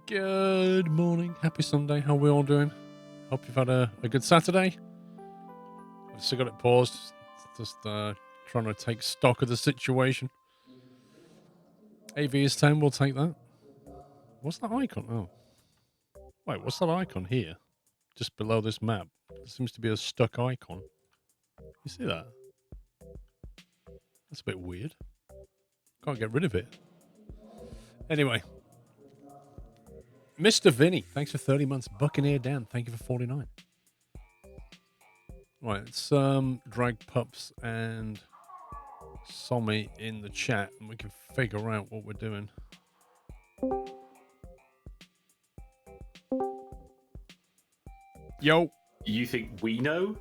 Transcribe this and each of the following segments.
Good morning. Happy Sunday. How are we all doing? Hope you've had a good Saturday. I've still got it paused. Just trying to take stock of the situation. AV is 10. We'll take that. What's that icon? Oh. Wait, what's that icon here? Just below this map. There seems to be a stuck icon. You see that? That's a bit weird. Can't get rid of it. Anyway. Mr. Vinny, thanks for 30 months. Buccaneer Dan, thank you for 49. Right, let's drag Pups and Sommy in the chat and we can figure out what we're doing. Yo. You think we know?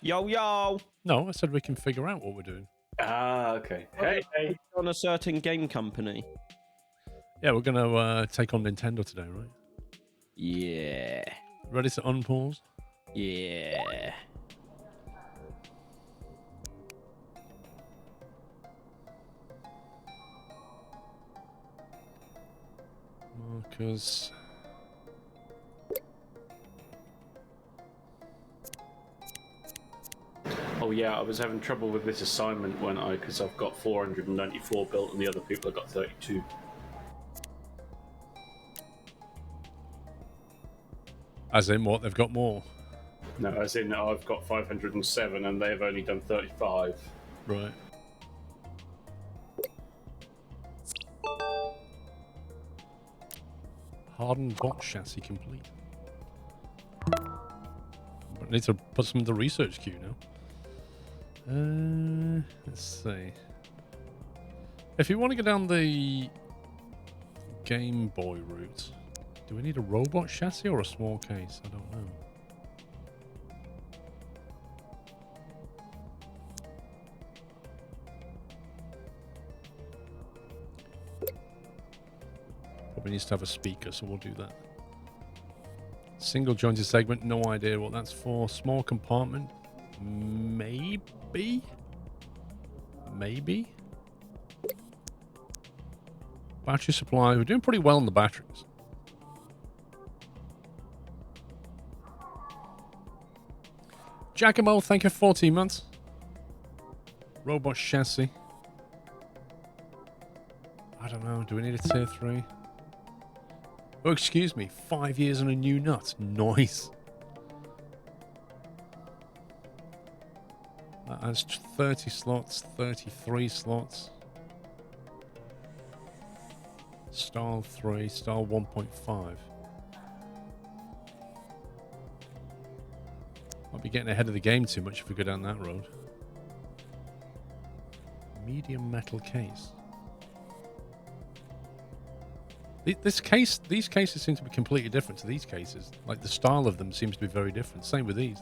Yo, yo. No, I said we can figure out what we're doing. Ah, okay. Hey. On a certain game company. Yeah, we're going to take on Nintendo today, right? Yeah. Ready to unpause? Yeah. Markers. Oh yeah, I was having trouble with this assignment because I've got 494 built and the other people have got 32. As in what? They've got more? No, as in I've got 507 and they've only done 35. Right. Hardened bot chassis complete. But I need to put some in the research queue now. Let's see. If you want to go down the Game Boy route, do we need a robot chassis or a small case? I don't know. Probably needs to have a speaker, so we'll do that. Single jointed segment, no idea what that's for. Small compartment, maybe? Maybe? Battery supply, we're doing pretty well on the batteries. Giacomo, thank you for 14 months. Robot chassis. I don't know, do we need a tier 3? Oh, excuse me, 5 years on a new nut. Nice. That has 30 slots, 33 slots. Style 3, style 1.5. Might be getting ahead of the game too much if we go down that road. Medium metal case. These cases seem to be completely different to these cases. Like the style of them seems to be very different. Same with these.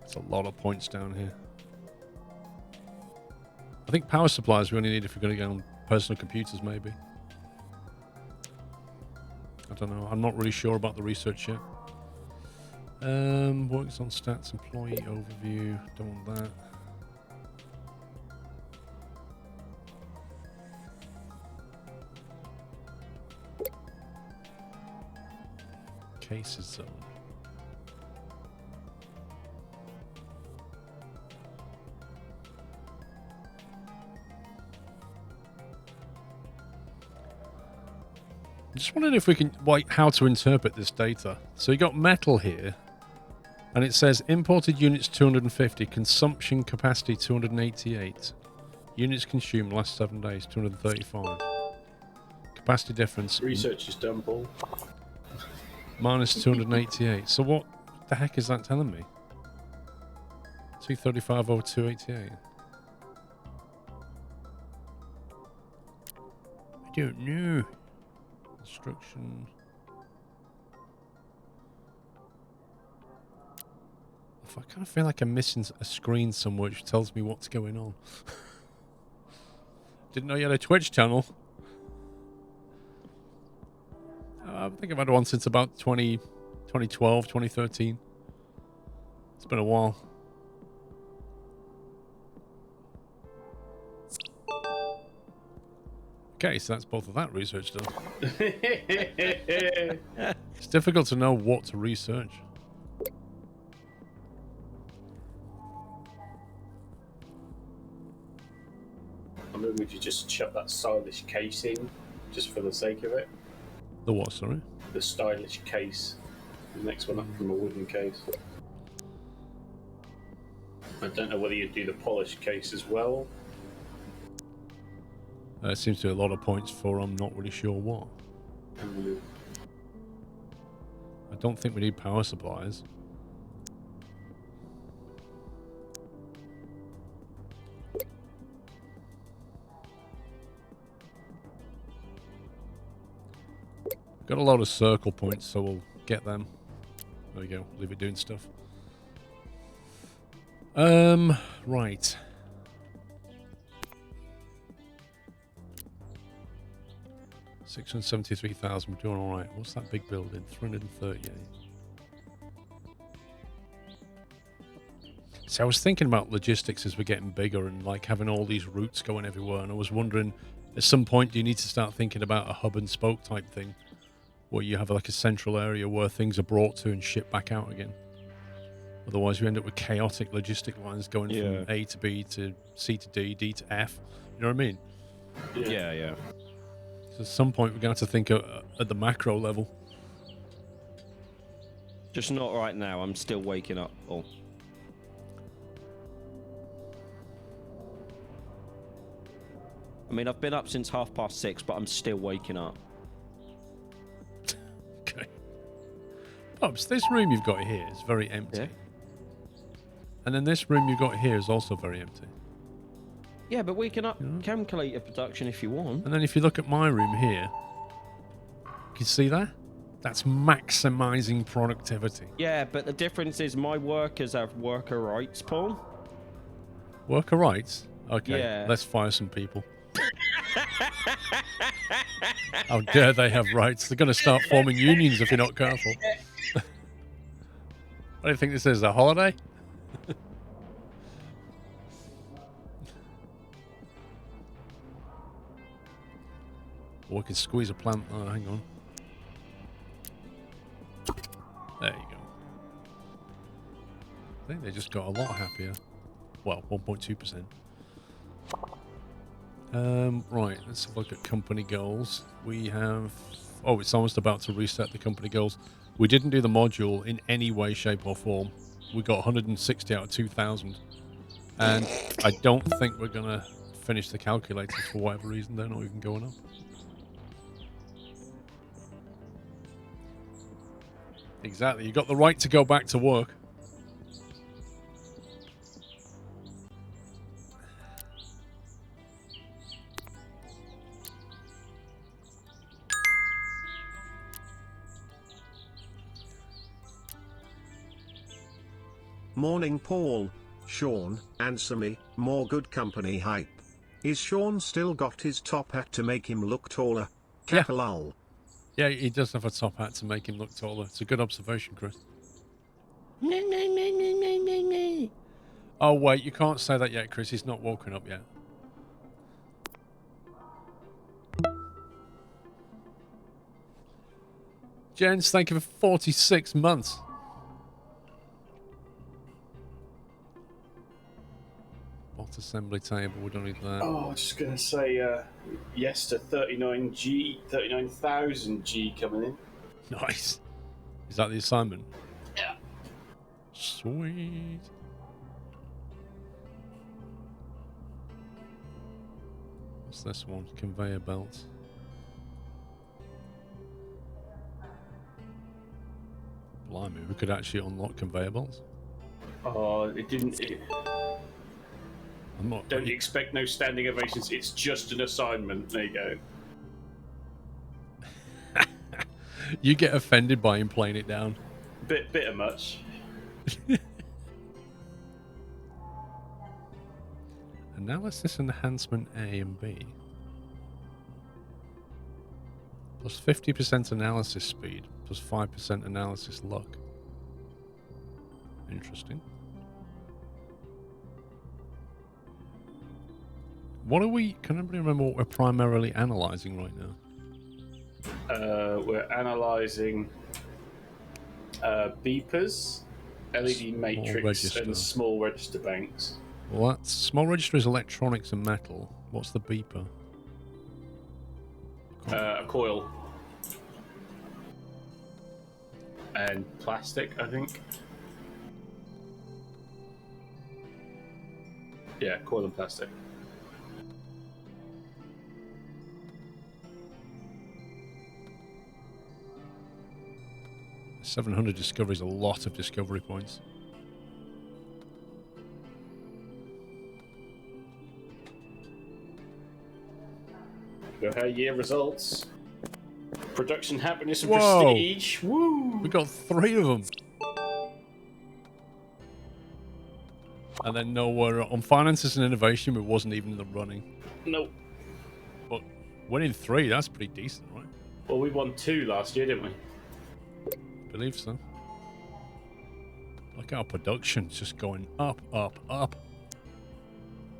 It's a lot of points down here. I think power supplies we only need if we're going to go on personal computers, maybe. I don't know. I'm not really sure about the research yet. Works on stats, employee overview. Don't want that. Cases zone. I'm just wondering if we can, like, how to interpret this data. So you got metal here, and it says imported units 250, consumption capacity 288, units consumed last 7 days 235, capacity difference Research is done, Paul. minus 288. So what the heck is that telling me? 235 over 288. I don't know. Instruction. I kind of feel like I'm missing a screen somewhere which tells me what's going on. Didn't know you had a Twitch channel. I think I've had one since about 2012, 2013. It's been a while. Okay, so that's both of that research done. It's difficult to know what to research. I mean, would you just shove that stylish case in, just for the sake of it? The what, sorry? The stylish case. The next one up from a wooden case. I don't know whether you'd do the polished case as well. It seems to be a lot of points for I'm not really sure what. I don't think we need power supplies. Got a lot of circle points, so we'll get them. There we go. Leave it doing stuff. Right. $673,000. We're doing all right. What's that big building? 338. So I was thinking about logistics as we're getting bigger and like having all these routes going everywhere. And I was wondering, at some point, do you need to start thinking about a hub and spoke type thing, where you have like a central area where things are brought to and shipped back out again? Otherwise, we end up with chaotic logistic lines going from A to B to C to D, D to F. You know what I mean? Yeah. So at some point, we're going to have to think at the macro level. Just not right now. I'm still waking up. Oh. I mean, I've been up since 6:30, but I'm still waking up. Okay. Pops, this room you've got here is very empty. Yeah. And then this room you've got here is also very empty. Yeah, but we can calculate your production if you want. And then if you look at my room here, you see that? That's maximizing productivity. Yeah, but the difference is my workers have worker rights, Paul. Worker rights? Okay, Yeah. let's fire some people. How dare they have rights? They're going to start forming unions if you're not careful. What do you think this is, a holiday? Or we can squeeze a plant. Oh, hang on. There you go. I think they just got a lot happier. Well, 1.2%. Right, let's have a look at company goals. We have... Oh, it's almost about to reset the company goals. We didn't do the module in any way, shape, or form. We got 160 out of 2,000. And I don't think we're going to finish the calculators for whatever reason. They're not even going up. Exactly. You got the right to go back to work. Morning Paul, Sean, answer me, more good company hype. Is Sean still got his top hat to make him look taller? Yeah. Kapalal. Yeah, he does have a top hat to make him look taller. It's a good observation, Chris. Oh, wait, you can't say that yet, Chris. He's not woken up yet. Jens, thank you for 46 months. Bot assembly table, we don't need that. Oh, I was just going to say yes to 39,000 G coming in. Nice. Is that the assignment? Yeah. Sweet. What's this one? Conveyor belts. Blimey, we could actually unlock conveyor belts. Oh, it didn't... I'm not... Don't expect no standing ovations. It's just an assignment. There you go. You get offended by him playing it down. Bit of much. Analysis enhancement A and B. Plus 50% analysis speed. Plus 5% analysis luck. Interesting. What are we... Can anybody remember what we're primarily analysing right now? We're analysing beepers, LED matrix, register. and small register banks. Well, that's... Small register is electronics and metal. What's the beeper? A coil. And plastic, I think. Yeah, coil and plastic. $700 discovery is a lot of discovery points. Go her year results. Production happiness and Whoa. prestige. Woo! We got 3 of them. And then nowhere on finances and innovation, it wasn't even in the running. Nope. But winning 3, that's pretty decent, right? Well, we won 2 last year, didn't we? I believe so. Look at our production's just going up, up, up.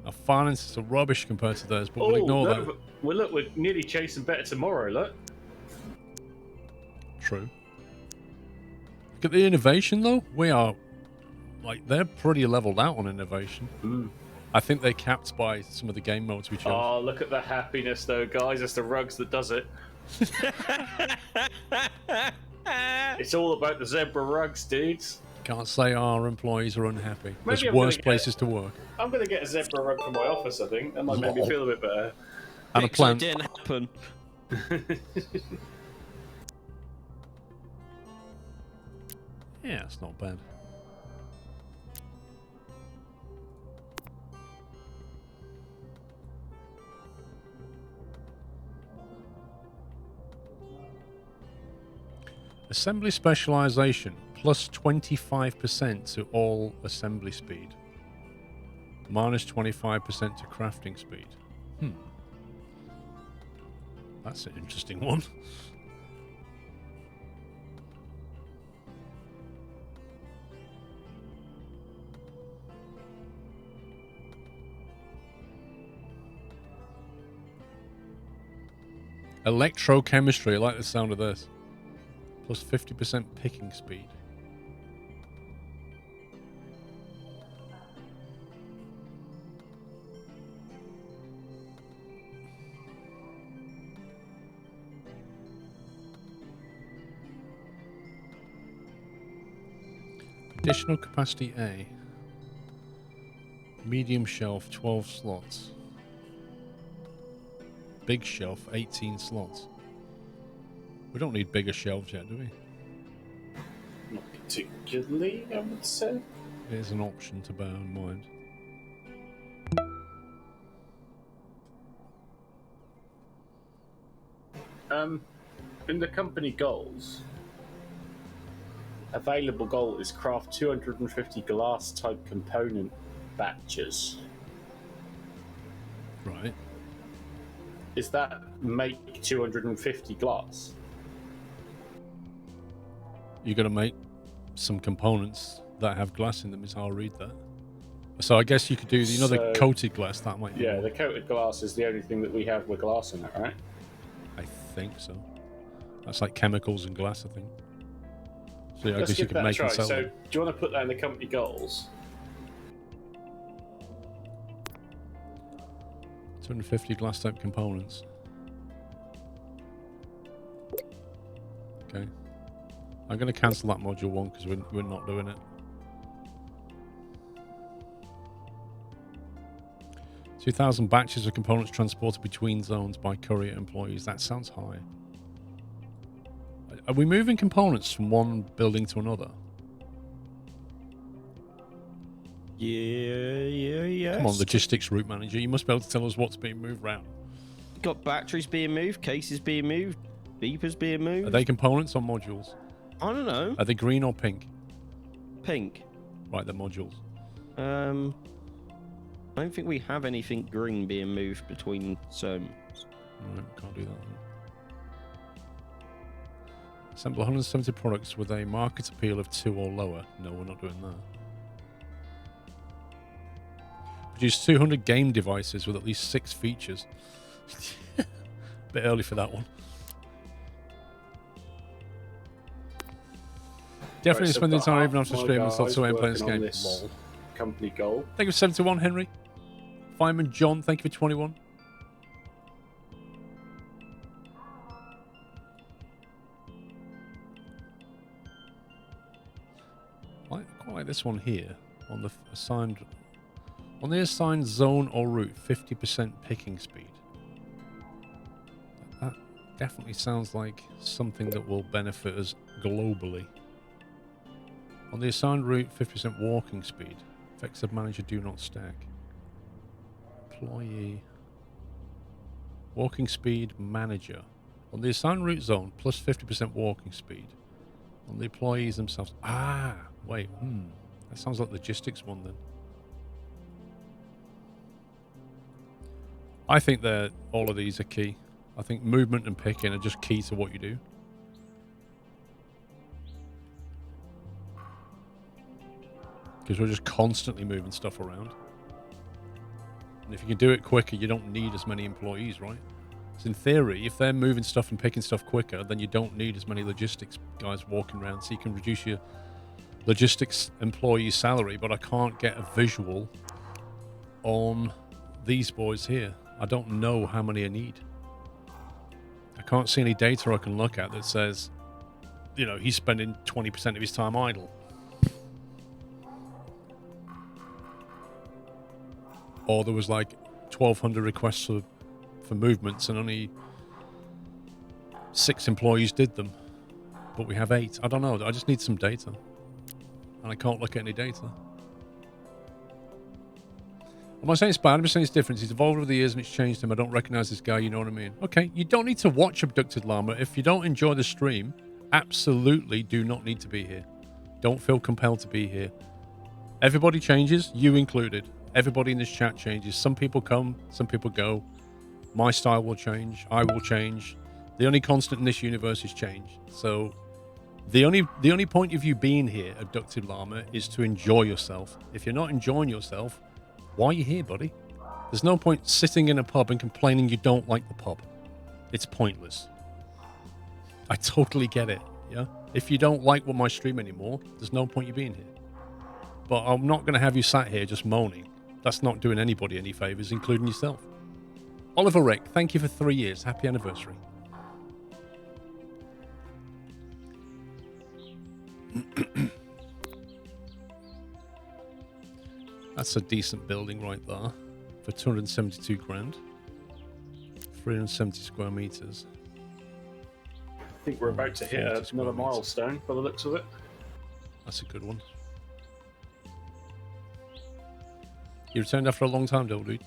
Our finances are rubbish compared to theirs, but we'll ignore that. Well, look, we're nearly chasing better tomorrow, look. True. Look at the innovation, though. We are, like, they're pretty leveled out on innovation. Mm. I think they're capped by some of the game modes we chose. Oh, look at the happiness, though, guys. It's the rugs that does it. It's all about the zebra rugs, dudes. Can't say our employees are unhappy. Maybe There's I'm worse gonna places to work. I'm going to get a zebra rug for my office, I think. That might make me feel a bit better. And a So it plant. didn't happen. Yeah, it's not bad. Assembly specialization plus 25% to all assembly speed. Minus 25% to crafting speed. That's an interesting one. Electrochemistry, I like the sound of this. Plus 50% picking speed. Additional capacity A. Medium shelf, 12 slots. Big shelf, 18 slots. We don't need bigger shelves yet, do we? Not particularly, I would say. It is an option to bear in mind. In the company goals, available goal is craft 250 glass type component batches. Right. Is that make 250 glass? You're going to make some components that have glass in them, is how I read that. So I guess you could do the So- coated glass, that might be Yeah, more. the coated glass is the only thing that we have with glass in it, right? I think so. That's like chemicals and glass, I think. So yeah, I Let's guess you give could that a make try. and sell So, them. do you want to put that in the company goals? 250 glass type components. Okay. I'm going to cancel that module 1 because we're not doing it. 2,000 batches of components transported between zones by courier employees. That sounds high. Are we moving components from one building to another? Yeah. Come on, logistics route manager. You must be able to tell us what's being moved around. Got batteries being moved, cases being moved, beepers being moved. Are they components or modules? I don't know. Are they green or pink? Pink. Right, they're modules. I don't think we have anything green being moved between zones. Right, can't do that. Assemble 170 products with a market appeal of 2 or lower. No, we're not doing that. Produce 200 game devices with at least 6 features. Bit early for that one. Definitely so spending I've got time even half after my streaming until guys 2 a.m. playing this working on game. this Lol. company goal. Thank you for 71, Henry. Fireman John, thank you for 21. I quite like this one here on the assigned zone or route, 50% picking speed. That definitely sounds like something that will benefit us globally. On the assigned route, 50% walking speed. Effects of manager do not stack. Employee. Walking speed manager. On the assigned route zone, plus 50% walking speed. On the employees themselves. Ah, wait. That sounds like logistics one then. I think that all of these are key. I think movement and picking are just key to what you do. Because we're just constantly moving stuff around. And if you can do it quicker, you don't need as many employees, right? So in theory, if they're moving stuff and picking stuff quicker, then you don't need as many logistics guys walking around. So you can reduce your logistics employee salary, but I can't get a visual on these boys here. I don't know how many I need. I can't see any data I can look at that says, you know, he's spending 20% of his time idle. Or there was like 1,200 requests for movements and only 6 employees did them. But we have 8. I don't know. I just need some data. And I can't look at any data. I'm not saying it's bad. I'm just saying it's different. He's evolved over the years and it's changed him. I don't recognize this guy. You know what I mean? Okay. You don't need to watch Abducted Llama. If you don't enjoy the stream, absolutely do not need to be here. Don't feel compelled to be here. Everybody changes, you included. Everybody in this chat changes. Some people come, some people go. My style will change. I will change. The only constant in this universe is change. So the only point of you being here, Abducted Llama, is to enjoy yourself. If you're not enjoying yourself, why are you here, buddy? There's no point sitting in a pub and complaining you don't like the pub. It's pointless. I totally get it, yeah? If you don't like what my stream anymore, there's no point you being here. But I'm not going to have you sat here just moaning. That's not doing anybody any favors, including yourself. Oliver Rick, thank you for 3 years. Happy anniversary. That's a decent building right there for 272 grand. 370 square meters. I think we're about to hit 40 another square meters. milestone by the looks of it. That's a good one. You returned after a long time, though, dude.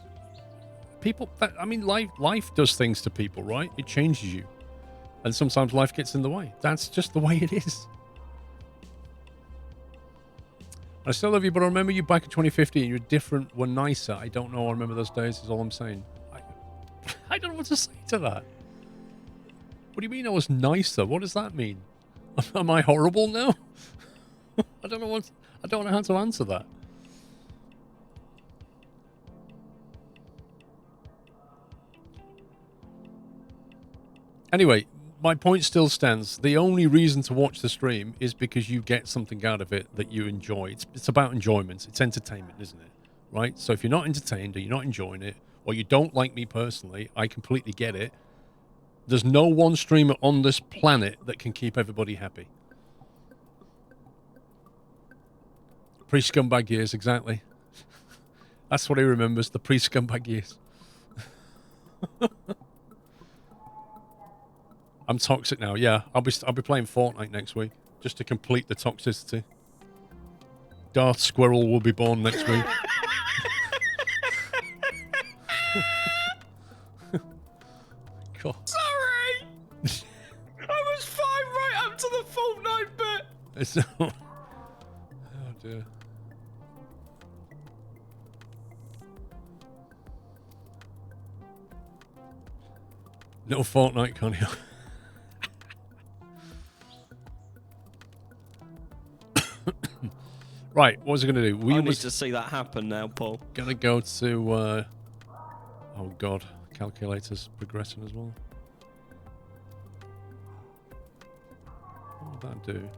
People, I mean, life does things to people, right? It changes you. And sometimes life gets in the way. That's just the way it is. I still love you, but I remember you back in 2015. You're different, were nicer. I don't know. I remember those days, is all I'm saying. I don't know what to say to that. What do you mean I was nicer? What does that mean? Am I horrible now? I don't know how to answer that. Anyway, my point still stands. The only reason to watch the stream is because you get something out of it that you enjoy. It's about enjoyment. It's entertainment, isn't it? Right? So if you're not entertained or you're not enjoying it, or you don't like me personally, I completely get it. There's no one streamer on this planet that can keep everybody happy. Pre-scumbag years, exactly. That's what he remembers, the pre-scumbag years. I'm toxic now. Yeah, I'll be playing Fortnite next week just to complete the toxicity. Darth Squirrel will be born next week. God. Sorry! I was fine right up to the Fortnite bit! It's not... Oh dear. No Fortnite, can't you? Right, what was I going to do? I We need was to see that happen now, Paul. going to go to... oh, God. Calculator's progressing as well. What would that do?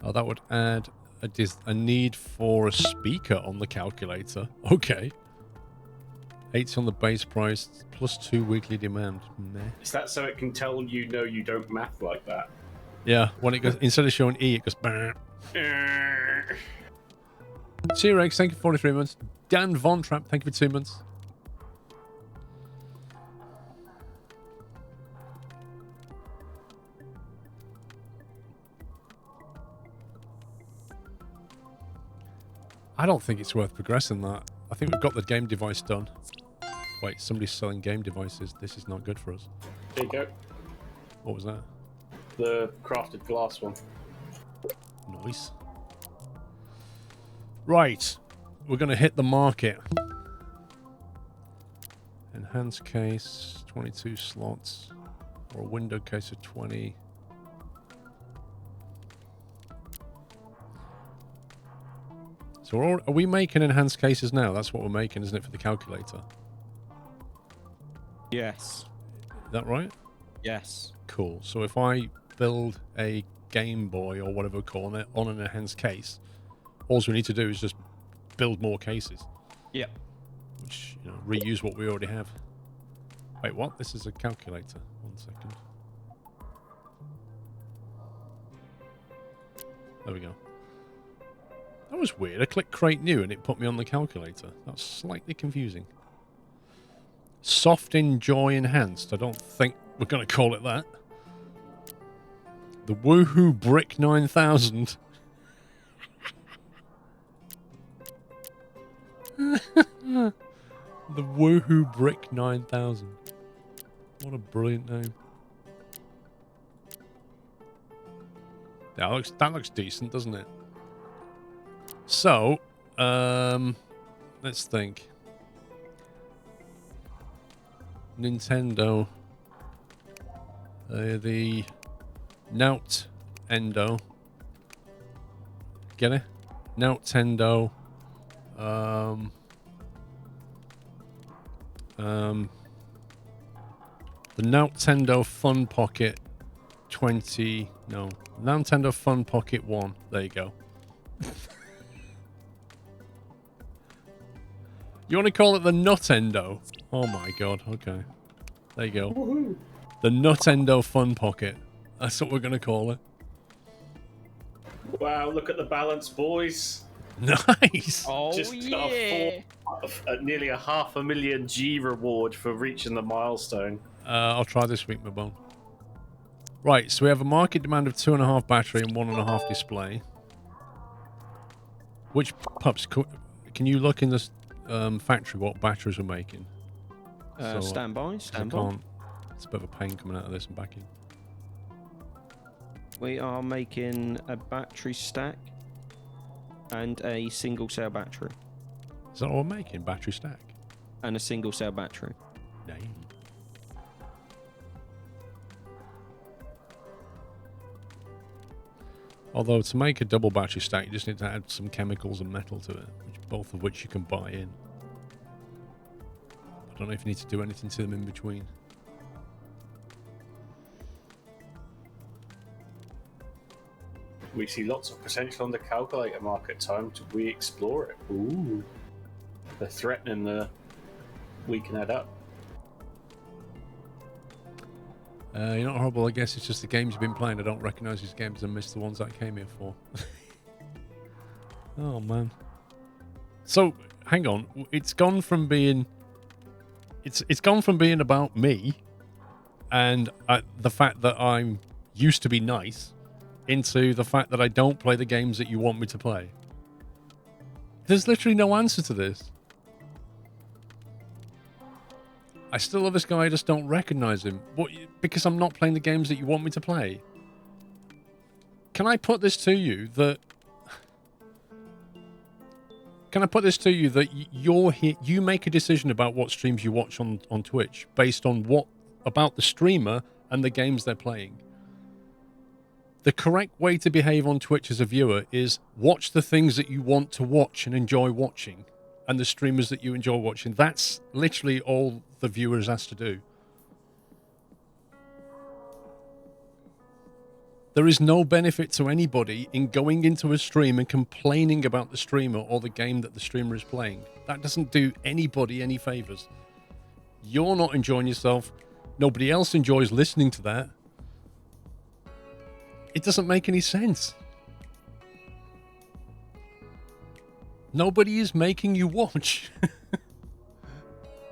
Oh, that would add a need for a speaker on the calculator. Okay. 80 on the base price, plus 2 weekly demand. Meh. Is that so it can tell you no, you don't math like that? Yeah, when it goes, instead of showing E, it goes... Bah. T-Rex, thank you for 43 months. Dan Von Trapp, thank you for 2 months. I don't think it's worth progressing that. I think we've got the game device done. Wait, somebody's selling game devices. This is not good for us. There you go. What was that? The crafted glass one. Nice. Right. We're going to hit the market. Enhanced case, 22 slots. Or a window case of 20. So are we making enhanced cases now? That's what we're making, isn't it, for the calculator? Yes. Is that right? Yes. Cool. So if I build a Game Boy or whatever we're calling it on an enhanced case, all we need to do is just build more cases. Yep. Which, you know, reuse what we already have. Wait, what? This is a calculator. 1 second. There we go. That was weird. I clicked create new and it put me on the calculator. That's slightly confusing. Soft Enjoy Enhanced. I don't think we're going to call it that. The Woohoo Brick 9000. The Woohoo Brick 9000. What a brilliant name. That looks decent, doesn't it? So, let's think. Nintendo. The Nout Endo. Get it? Noutendo. The Nintendo Fun Pocket 20. No. Nintendo Fun Pocket 1. There you go. You want to call it the Nutendo? Oh my god, okay. There you go. Woohoo! The Nutendo Fun Pocket. That's what we're going to call it. Wow, look at the balance, boys. Nice! Oh, Just yeah. nearly a $500,000 G reward for reaching the milestone. I'll try this week, my bone. Right, so we have a market demand of 2.5 battery and 1.5 display. Which pups? Can you look in this factory what batteries we're making? Stand by. I can't. It's a bit of a pain coming out of this and back in. We are making a battery stack and a single cell battery. Is that what we're making? Battery stack? And a single cell battery. Dang. Although to make a double battery stack, you just need to add some chemicals and metal to it, both of which you can buy in. I don't know if you need to do anything to them in between. We see lots of potential on the calculator market. Time to re-explore it. Ooh. They're threatening the we can add up. You're not horrible, I guess it's just the games you've been playing. I don't recognise these games and miss the ones that I came here for. Oh, man. So, hang on. It's gone from being... It's gone from being about me and the fact that I'm used to be nice into the fact that I don't play the games that you want me to play. There's literally no answer to this. I still love this guy, I just don't recognise him. What? Because I'm not playing the games that you want me to play. Can I put this to you that... Can I put this to you that you're here, you make a decision about what streams you watch on Twitch based on what about the streamer and the games they're playing. The correct way to behave on Twitch as a viewer is watch the things that you want to watch and enjoy watching, and the streamers that you enjoy watching. That's literally all the viewers has to do. There is no benefit to anybody in going into a stream and complaining about the streamer or the game that the streamer is playing. That doesn't do anybody any favors. You're not enjoying yourself. Nobody else enjoys listening to that. It doesn't make any sense. Nobody is making you watch.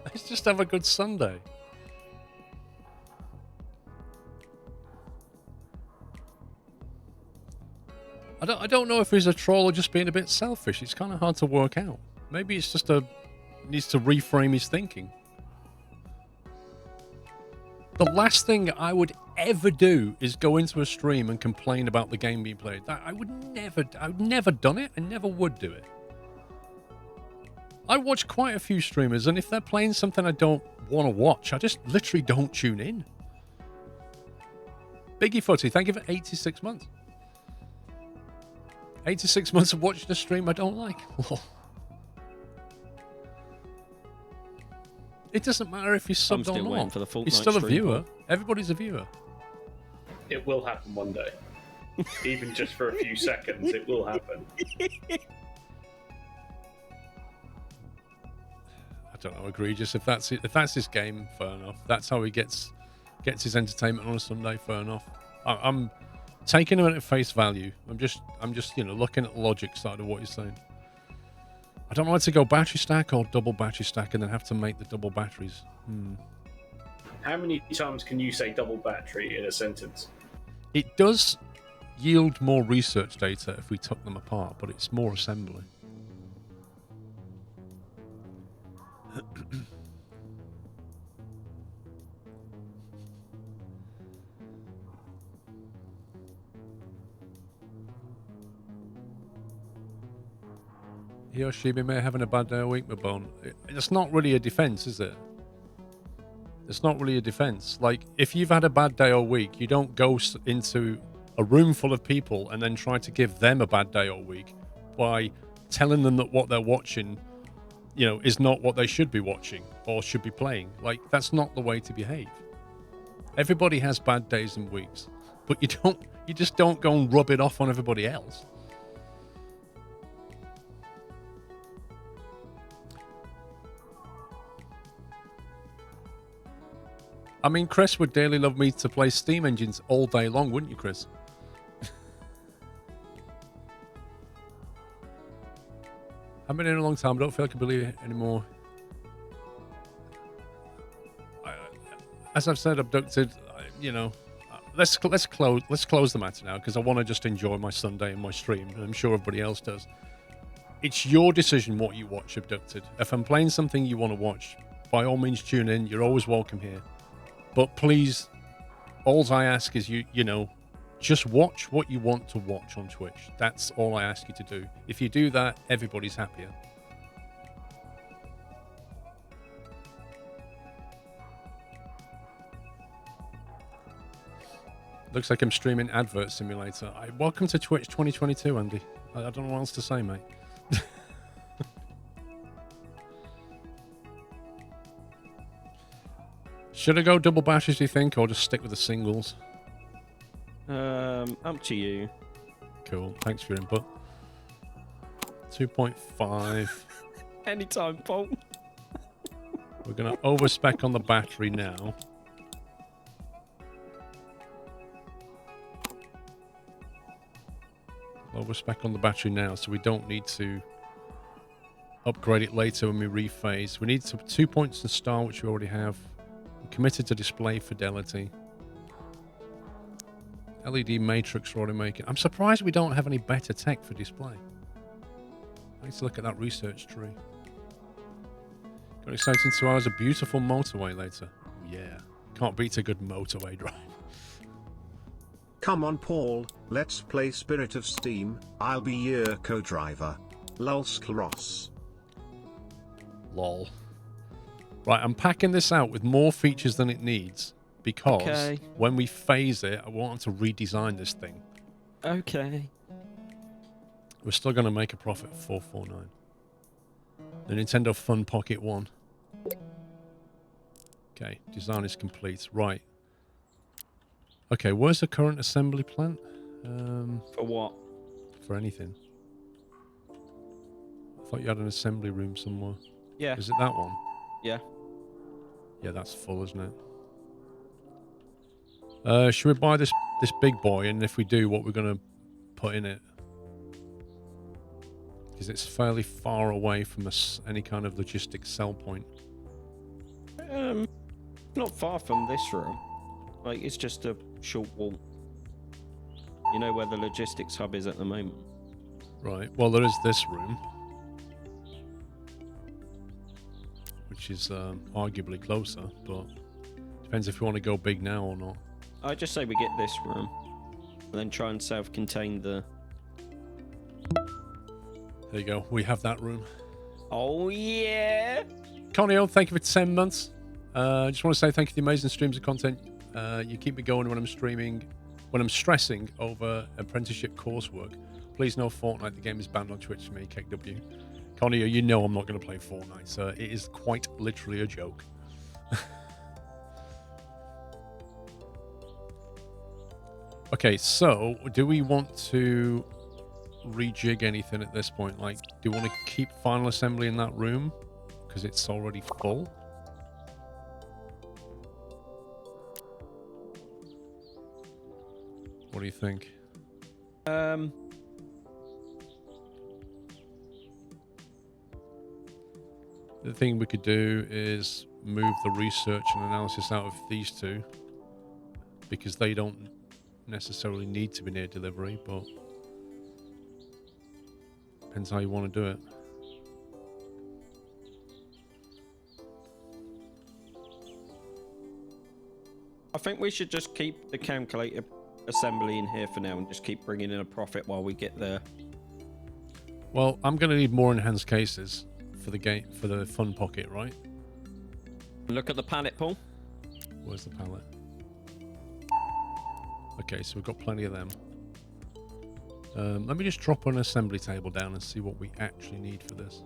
Let's just have a good Sunday. I don't know if he's a troll or just being a bit selfish. It's kind of hard to work out. Maybe it's just needs to reframe his thinking. The last thing I would ever do is go into a stream and complain about the game being played. I've never done it. I never would do it. I watch quite a few streamers, and if they're playing something I don't want to watch, I just literally don't tune in. Biggie Footy, thank you for 86 months. 86 months of watching a stream I don't like. It doesn't matter if he's subbed or not. For the he's still a viewer. Everybody's a viewer. It will happen one day. Even just for a few seconds, it will happen. I don't know, egregious. If that's his game, fair enough. That's how he gets his entertainment on a Sunday, fair enough. I'm taking him at face value. I'm just looking at the logic side of what he's saying. I don't know whether to go battery stack or double battery stack and then have to make the double batteries. How many times can you say double battery in a sentence? It does yield more research data if we took them apart, but it's more assembly. He or she may having a bad day or week, Mabone. It's not really a defense, is it? It's not really a defense. Like, if you've had a bad day or week, you don't go into a room full of people and then try to give them a bad day or week by telling them that what they're watching, is not what they should be watching or should be playing. Like, that's not the way to behave. Everybody has bad days and weeks, but you just don't go and rub it off on everybody else. I mean, Chris would dearly love me to play Steam engines all day long, wouldn't you, Chris? I've been in a long time. I don't feel like I can believe it anymore. As I've said, abducted. Let's close the matter now because I want to just enjoy my Sunday and my stream, and I'm sure everybody else does. It's your decision what you watch, abducted. If I'm playing something you want to watch, by all means tune in. You're always welcome here. But please, all I ask is just watch what you want to watch on Twitch. That's all I ask you to do. If you do that, everybody's happier. Looks like I'm streaming Advert Simulator. Welcome to Twitch 2022, Andy. I don't know what else to say, mate. Should I go double batteries, do you think, or just stick with the singles? Up to you. Cool. Thanks for your input. 2.5. Anytime, Paul. We're going to overspec on the battery now. Overspec on the battery now, so we don't need to upgrade it later when we rephase. We need 2 points to star, which we already have. We're committed to display fidelity. LED matrix we're already making. I'm surprised we don't have any better tech for display. I need to look at that research tree. Got exciting 2 hours of beautiful motorway later. Yeah. Can't beat a good motorway drive. Come on, Paul, let's play Spirit of Steam. I'll be your co-driver. Lolskleros. Lol. Right, I'm packing this out with more features than it needs because when we phase it, I want to redesign this thing. Okay. We're still going to make a profit of 449. The Nintendo Fun Pocket 1. Okay, design is complete. Right. Okay, where's the current assembly plant? For what? For anything. I thought you had an assembly room somewhere. Yeah. Is it that one? Yeah. Yeah, that's full, isn't it? Should we buy this big boy? And if we do, what we're going to put in it? Because it's fairly far away from any kind of logistics sell point. Not far from this room. Like, it's just a short walk. You know where the logistics hub is at the moment? Right. Well, there is this room, which is arguably closer, but depends if you want to go big now or not. I just say we get this room, and then try and self-contain the... There you go. We have that room. Oh, yeah! Conio, thank you for 10 months. I just want to say thank you for the amazing streams of content. You keep me going when I'm streaming, when I'm stressing over apprenticeship coursework. Please know Fortnite, the game is banned on Twitch for me, KW. Conio, you know I'm not going to play Fortnite, so it is quite literally a joke. Okay, so do we want to rejig anything at this point? Like, do you want to keep final assembly in that room because it's already full? What do you think? The thing we could do is move the research and analysis out of these two because they don't necessarily need to be near delivery, but depends how you want to do it. I think we should just keep the calculator assembly in here for now and just keep bringing in a profit while we get there. Well, I'm going to need more enhanced cases for the game, for the Fun Pocket, right? Look at the pallet pool. Where's the pallet? Okay, so we've got plenty of them. Let me just drop an assembly table down and see what we actually need for this.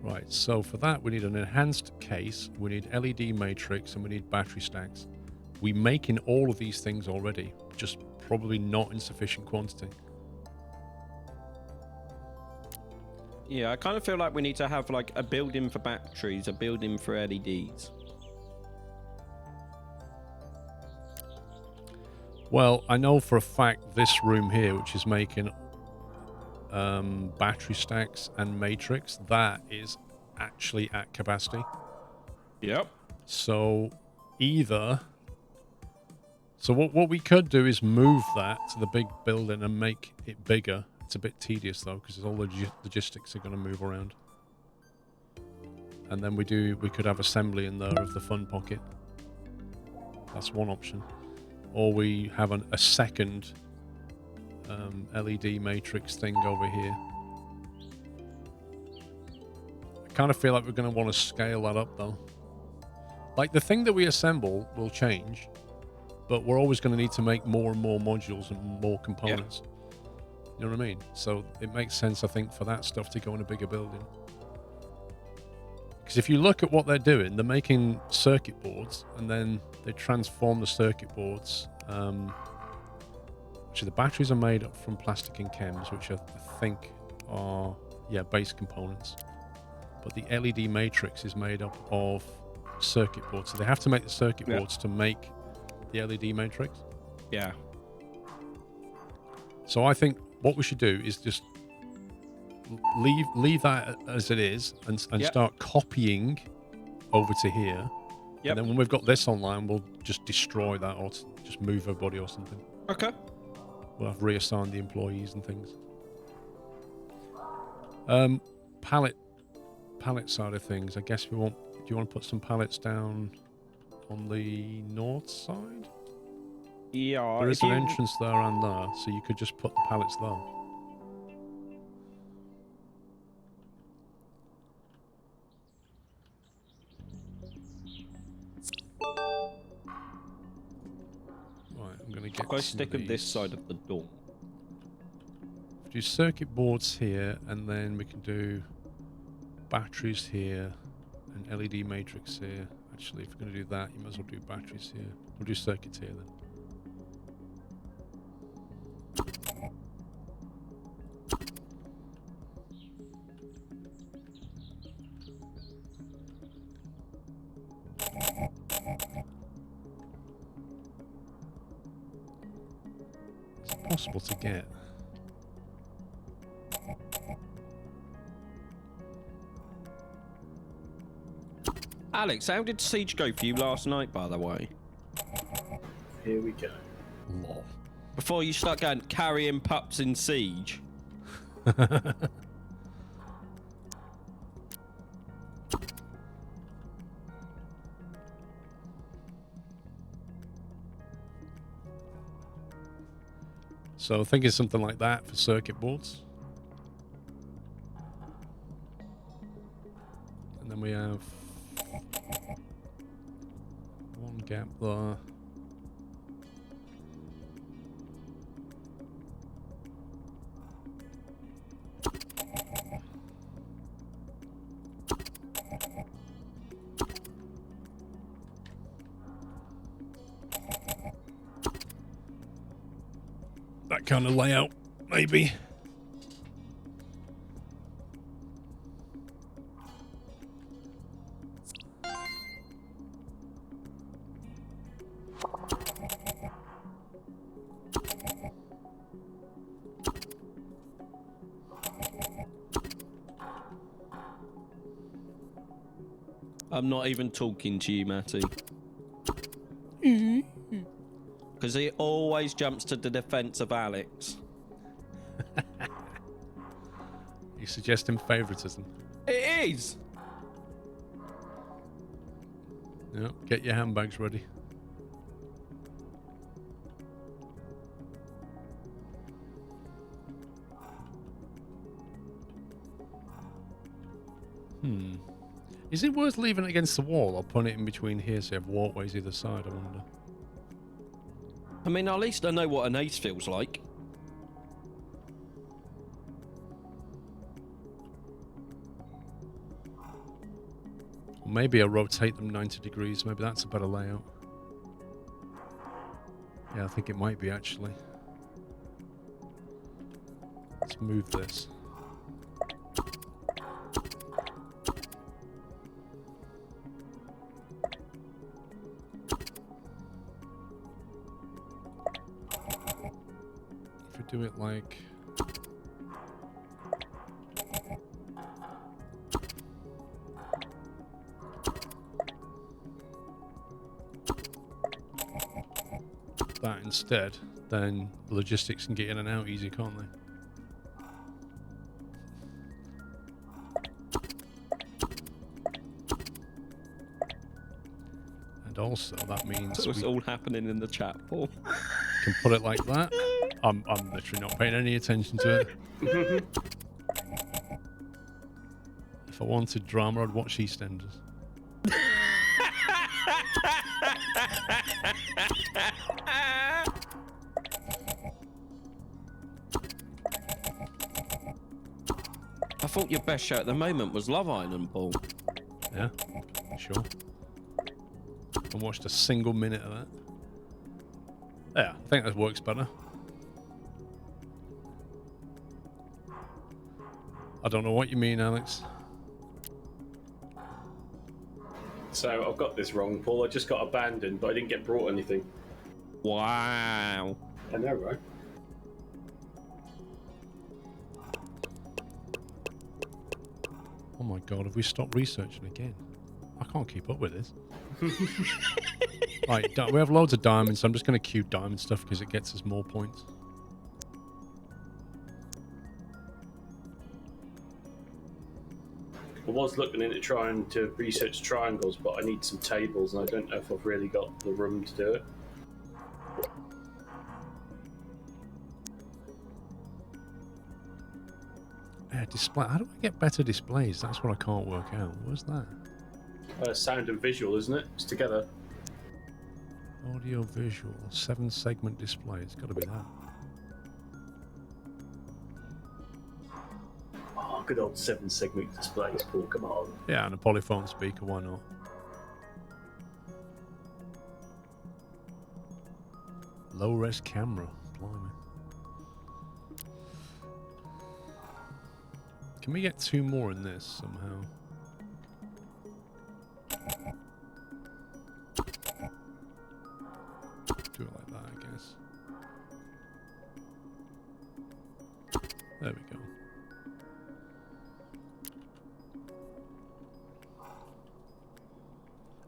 Right, so for that we need an enhanced case, we need LED matrix, and we need battery stacks. We're making all of these things already, just probably not in sufficient quantity. Yeah, I kind of feel like we need to have like a building for batteries, a building for LEDs. Well, I know for a fact this room here, which is making battery stacks and matrix, that is actually at capacity. Yep. So what we could do is move that to the big building and make it bigger. It's a bit tedious though, because all the logistics are going to move around. And then we could have assembly in there of the Fun Pocket. That's one option. Or we have a second LED matrix thing over here. I kind of feel like we're going to want to scale that up though. Like, the thing that we assemble will change, but we're always going to need to make more and more modules and more components. Yeah. You know what I mean? So it makes sense, I think, for that stuff to go in a bigger building. Because if you look at what they're doing, they're making circuit boards, and then they transform the circuit boards. Actually, the batteries are made up from plastic and chems, which I think are, yeah, base components. But the LED matrix is made up of circuit boards. So they have to make the circuit boards to make the LED matrix. Yeah. So I think what we should do is just leave that as it is and start copying over to here. And then when we've got this online, we'll just destroy that or just move everybody or something. Okay. We'll have reassigned the employees and things. Pallet side of things. I guess we want. Do you want to put some pallets down on the north side? Yeah. There is an entrance there and there, so you could just put the pallets there. I'm going to get If I some stick of them this these. side of the door. Do circuit boards here, and then we can do batteries here and LED matrix here. Actually, if we're going to do that, you might as well do batteries here. We'll do circuits here then. It's possible to get. Alex, how did Siege go for you last night, by the way? Here we go. Lol. Before you start going carrying pups in Siege. So thinking something like that for circuit boards. And then we have one gap there. That kind of layout, maybe. I'm not even talking to you, Matty. Because he always jumps to the defense of Alex. You suggesting favoritism? It is! Yeah, get your handbags ready. Is it worth leaving it against the wall or putting it in between here so you have walkways either side, I wonder? I mean, at least I know what an ace feels like. Or maybe I'll rotate them 90 degrees. Maybe that's a better layout. Yeah, I think it might be actually. Let's move this. If we do it like... that instead, then the logistics can get in and out easy, can't they? And also that means So it's we all happening in the chat, Paul. can put it like that. I'm literally not paying any attention to it. If I wanted drama, I'd watch EastEnders. I thought your best show at the moment was Love Island, Paul. Yeah, sure. I watched a single minute of that. Yeah, I think that works better. I don't know what you mean, Alex. So I've got this wrong, Paul. I just got abandoned, but I didn't get brought anything. Wow. I know, right? Oh my god, have we stopped researching again? I can't keep up with this. Right, we have loads of diamonds, so I'm just going to queue diamond stuff because it gets us more points. I was looking into trying to research triangles, but I need some tables, and I don't know if I've really got the room to do it. Display. How do I get better displays? That's what I can't work out. What's that? Sound and visual, isn't it? It's together. Audio visual, 7-segment display. It's got to be that. Oh, good old 7-segment displays, Paul. Come on. Yeah, and a polyphone speaker. Why not? Low res camera. Blimey. Can we get 2 more in this somehow? Do it like that, I guess. There we go.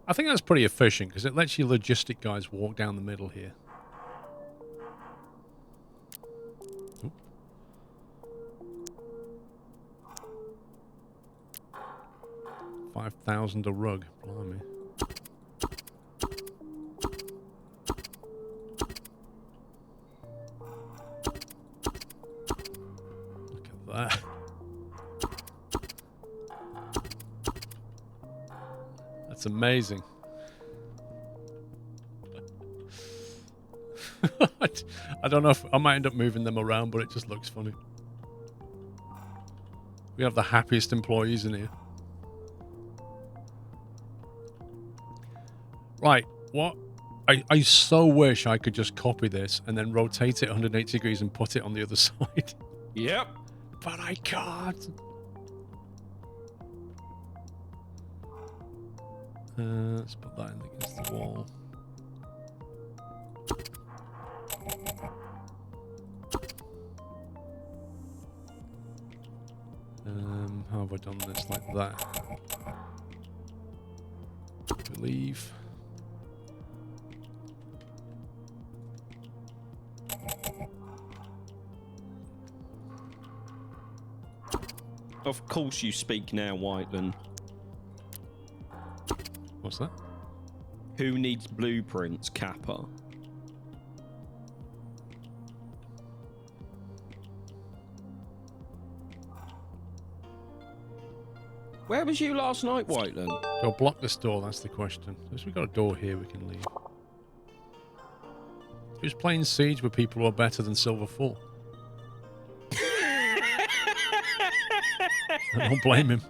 I think that's pretty efficient because it lets you logistic guys walk down the middle here. Oop. 5,000 a rug. Blimey. Look at that. That's amazing. I don't know if I might end up moving them around, but it just looks funny. We have the happiest employees in here. Right, what? I so wish I could just copy this and then rotate it 180 degrees and put it on the other side. Yep. But I can't. Let's put that in against the wall. How have I done this? Like that. I believe. Of course you speak now, Whiteland. What's that? Who needs blueprints, Kappa? Where was you last night, Whiteland? Do I block this door? That's the question. If we've got a door here, we can leave. Who's playing Siege with people who are better than Silver 4? I don't blame him.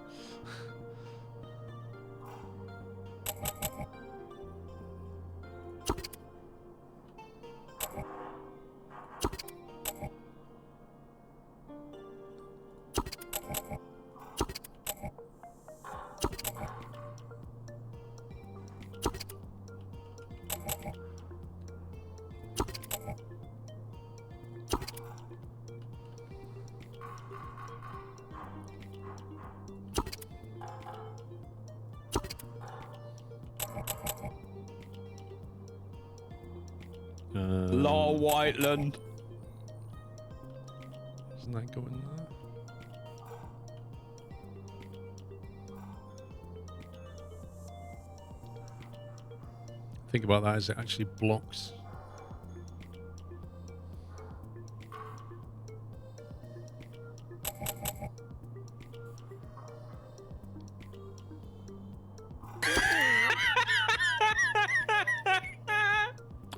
Lol, Whiteland. Doesn't that go in there? Think about that as it actually blocks.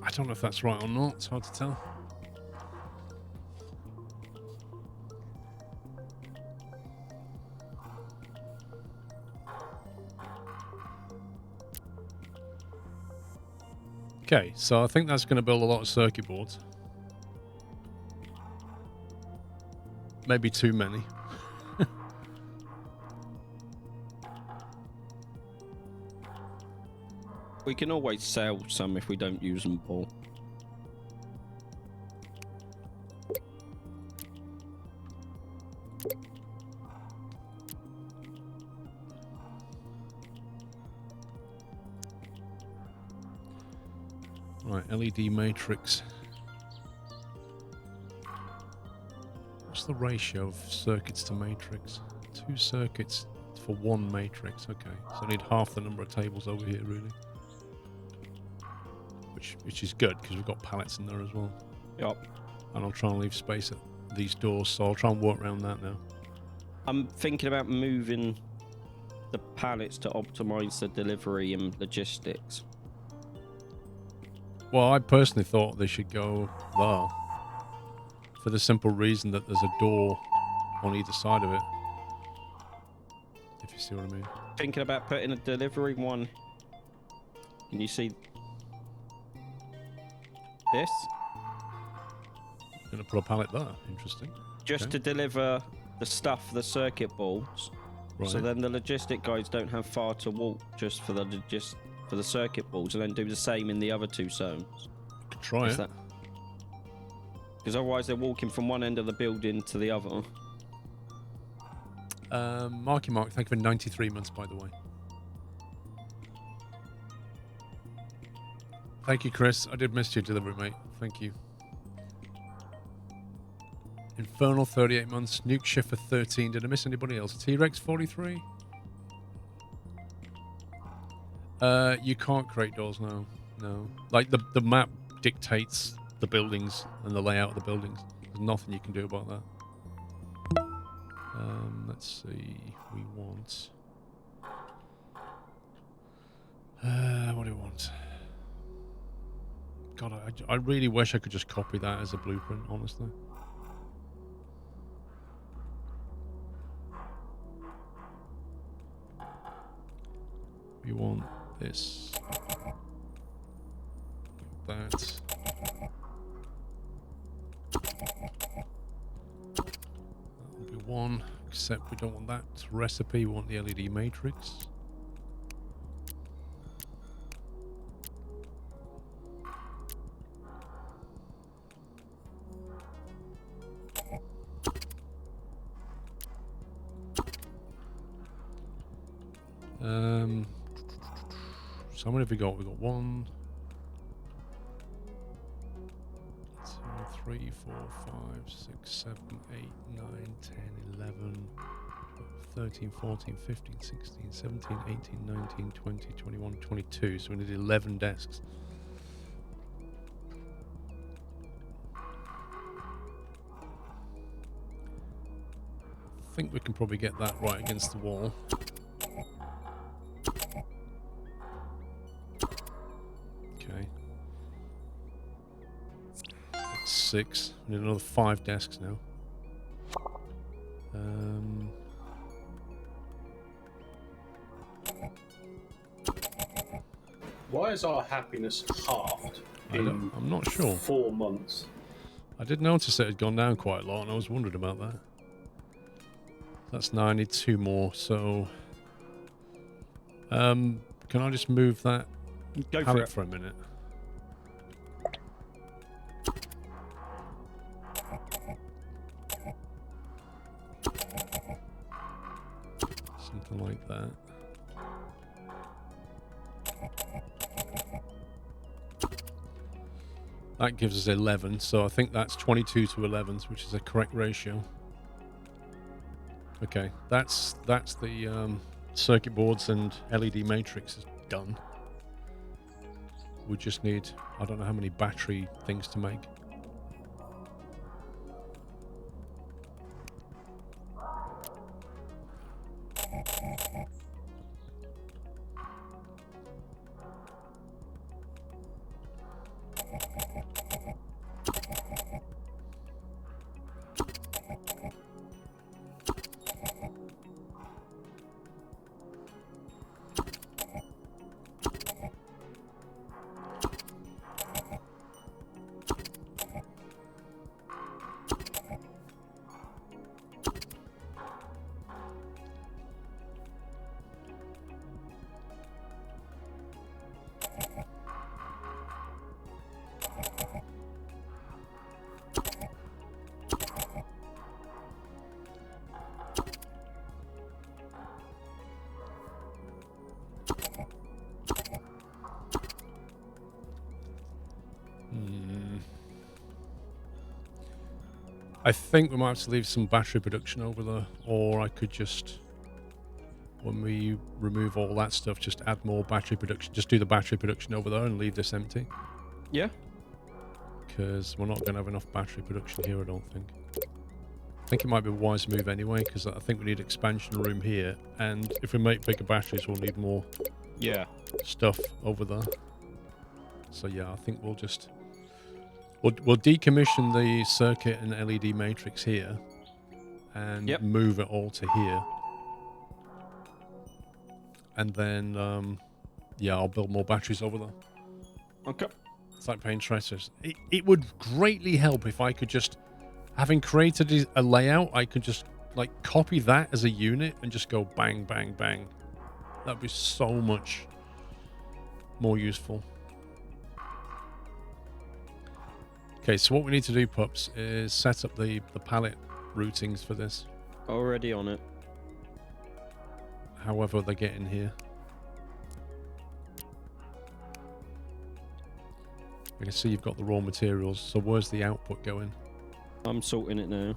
I don't know if that's right or not. It's hard to tell. Okay, so I think that's going to build a lot of circuit boards. Maybe too many. We can always sell some if we don't use them, Paul. Right, LED matrix. What's the ratio of circuits to matrix? 2 circuits for 1 matrix. Okay, so I need half the number of tables over here, really. Which is good, because we've got pallets in there as well. Yep. And I'll try and leave space at these doors, so I'll try and work around that now. I'm thinking about moving the pallets to optimize the delivery and logistics. Well, I personally thought they should go there. For the simple reason that there's a door on either side of it. If you see what I mean. Thinking about putting a delivery one. Can you see this? Gonna put a pallet there. Interesting. Just Okay. to deliver the stuff, the circuit boards. Right. So then the logistic guys don't have far to walk just for the circuit boards, and then do the same in the other two zones. Could try it. Because otherwise they're walking from one end of the building to the other. Marky Mark, thank you for 93 months, by the way. Thank you, Chris. I did miss your delivery, mate. Thank you. Infernal, 38 months. Nuke Shift for 13. Did I miss anybody else? T-Rex, 43. You can't create doors now. No. Like, the map dictates the buildings and the layout of the buildings. There's nothing you can do about that. Let's see. We want... what do we want? God, I really wish I could just copy that as a blueprint, honestly. We want this. That. That'll be one, except we don't want that recipe, we want the LED matrix. So how many have we got? We got 1, 2, 3, 4, 5, 6, 7, 8, 9, 10, 11, 13, 14, 15, 16, 17, 18, 19, 20, 21, 22. So we need 11 desks. I think we can probably get that right against the wall. Okay. That's 6. We need another 5 desks now. Why is our happiness halved in I'm not sure. 4 months? I did notice it had gone down quite a lot, and I was wondering about that. That's 9. I need 2 more, so... can I just move that Go for pallet it. for a minute? Something like that. That gives us 11, so I think that's 22 to 11, which is a correct ratio. Okay, that's the circuit boards and LED matrix is done. We just need, I don't know how many battery things to make. I think we might have to leave some battery production over there, or I could just, when we remove all that stuff, just add more battery production. Just do the battery production over there and leave this empty. Yeah. Because we're not going to have enough battery production here, I don't think. I think it might be a wise move anyway, because I think we need expansion room here, and if we make bigger batteries, we'll need more Yeah. stuff over there. So yeah, I think we'll just we'll decommission the circuit and LED matrix here, and Yep. move it all to here, and then yeah, I'll build more batteries over there. Okay. It's like paint tracers. It would greatly help if I could just, having created a layout, I could just like copy that as a unit and just go bang, bang, bang. That'd be so much more useful. Okay, so what we need to do, pups, is set up the palette routings for this. Already on it. However they get in here. I can see you've got the raw materials, so where's the output going? I'm sorting it now.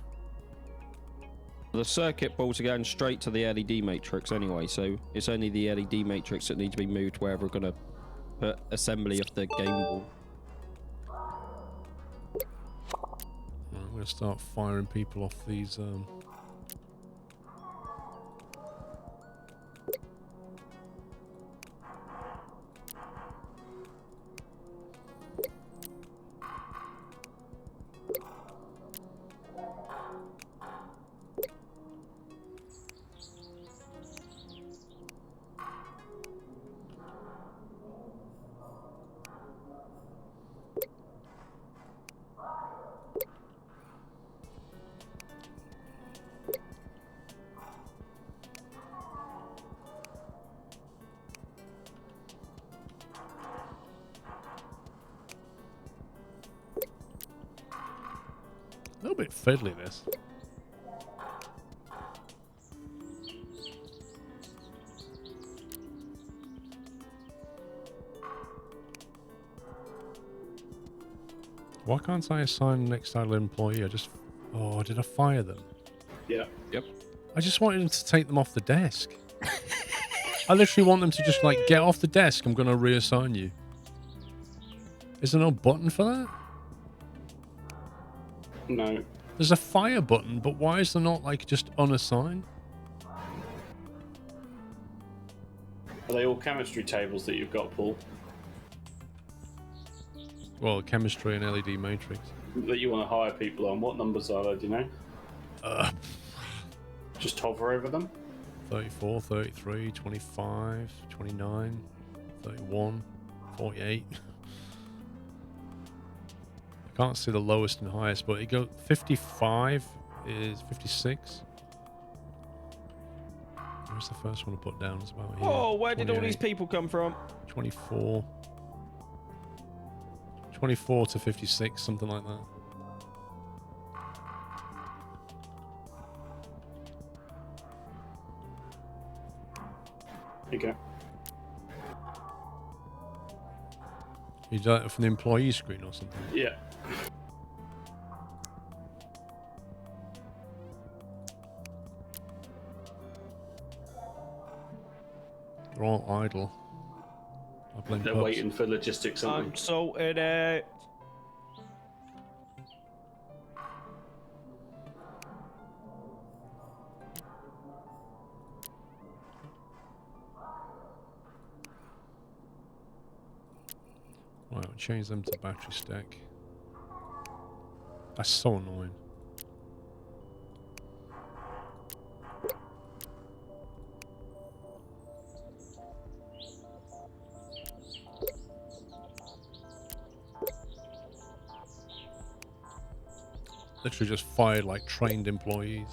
The circuit boards are going straight to the LED matrix anyway, so it's only the LED matrix that needs to be moved wherever we're going to put assembly of the game board. Right, I'm going to start firing people off these. A little bit fiddly, this. Why can't I assign the next idle employee? Oh, did I fire them? Yeah. Yep. I just wanted them to take them off the desk. I literally want them to just like get off the desk. I'm going to reassign you. Is there no button for that? No. There's a fire button, but why is there not like just unassigned? Are they all chemistry tables that you've got, Paul? Well, chemistry and LED matrix. That you want to hire people on? What numbers are they, do you know? Just hover over them? 34, 33, 25, 29, 31, 48. I can't see the lowest and highest, but it goes 55 is 56. Where's the first one to put down? It's about here. Oh, where did all 28, these people come from? 24. 24 to 56, something like that. Here you go. You do that from the employee screen or something? Yeah. They're all idle. I blame They're Pups. waiting for logistics, aren't I'm they? sorting it. Right, I'll change them to battery stack. That's so annoying. Literally just fired like trained employees.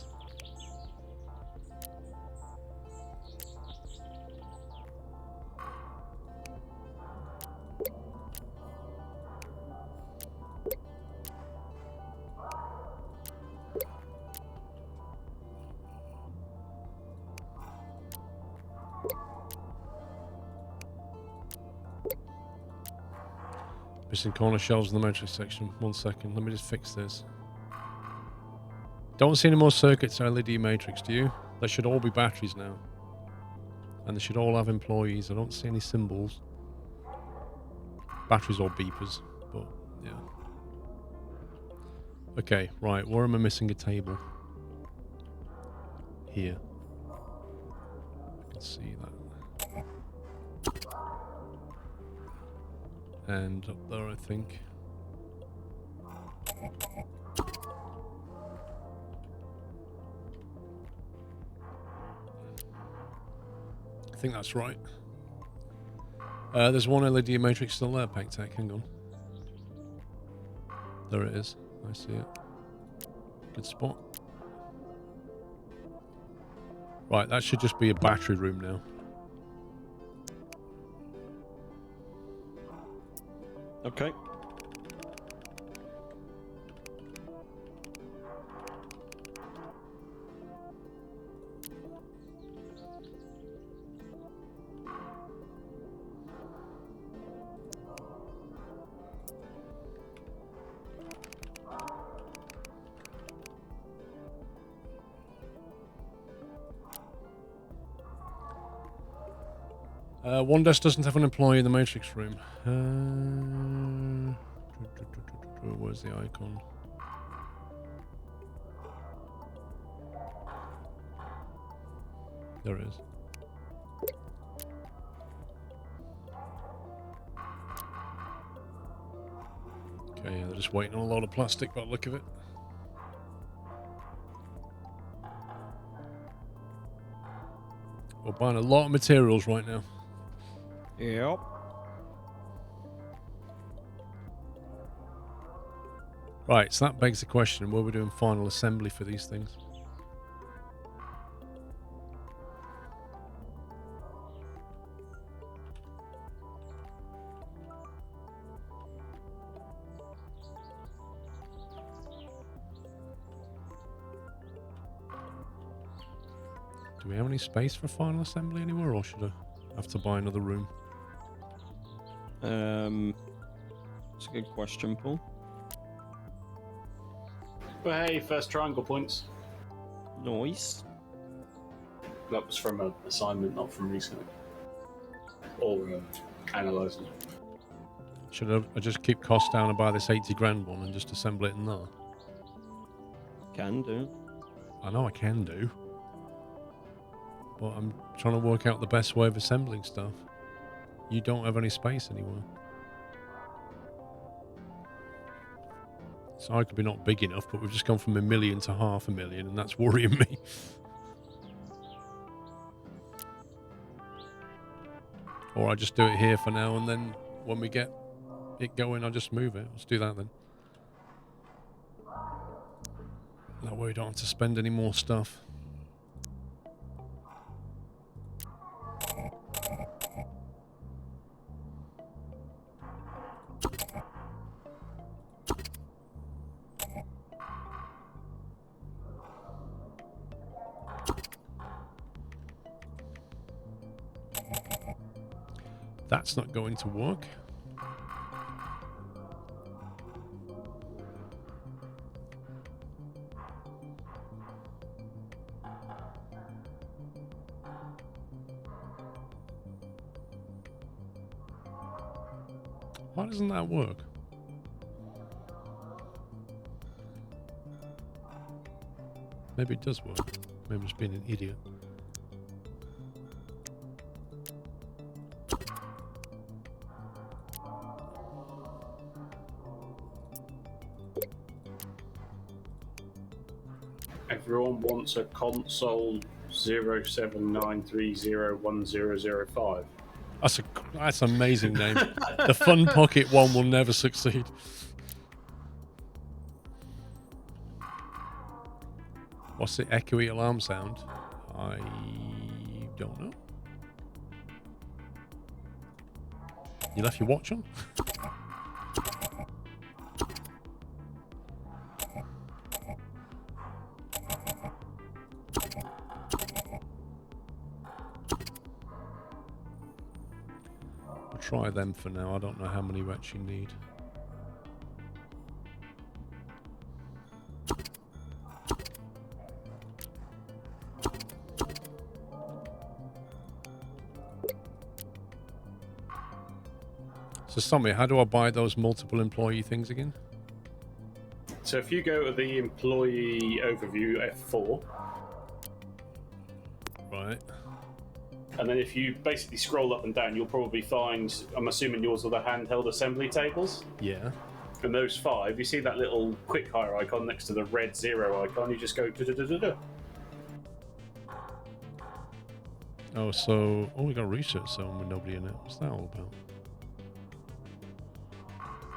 Missing corner shelves in the matrix section. 1 second, let me just fix this. Don't see any more circuits or LED matrix, do you? They should all be batteries now. And they should all have employees. I don't see any symbols. Batteries or beepers, but yeah. Okay, right, where am I missing a table? Here. I can see that. And up there, I think. I think that's right. There's one LED matrix still there, Pectec. Hang on. There it is. I see it. Good spot. Right, that should just be a battery room now. Okay. One desk doesn't have an employee in the matrix room. Where's the icon? There it is. Okay, yeah, they're just waiting on a lot of plastic by the look of it. We're buying a lot of materials right now. Yep. Right, so that begs the question, were we doing final assembly for these things? Do we have any space for final assembly anywhere, or should I have to buy another room? It's a good question, Paul. Well, hey, first triangle points. Nice. That was from an assignment, not from recently. Or analysing. Should I just keep costs down and buy this 80 grand one and just assemble it in there? Can do. I know I can do. But I'm trying to work out the best way of assembling stuff. You don't have any space anywhere. So I could be not big enough, but we've just gone from 1 million to 500,000, and that's worrying me. Or I just do it here for now, and then when we get it going, I'll just move it. Let's do that then. That way we don't have to spend any more stuff. That's not going to work. Why doesn't that work? Maybe it does work. Maybe I'm just being an idiot. Everyone wants a console 0793010005. That's an amazing name. The Fun Pocket one will never succeed. What's the echoey alarm sound? I don't know. You left your watch on? We'll try them for now. I don't know how many we actually need. So, Tommy, how do I buy those multiple employee things again? So if you go to the employee overview F4, Right. And then if you basically scroll up and down, you'll probably find, I'm assuming yours are the handheld assembly tables. Yeah. And those 5, you see that little quick hire icon next to the red 0 icon, you just go da-da-da-da-da. Oh, so... Oh, we got a research zone with nobody in it. What's that all about?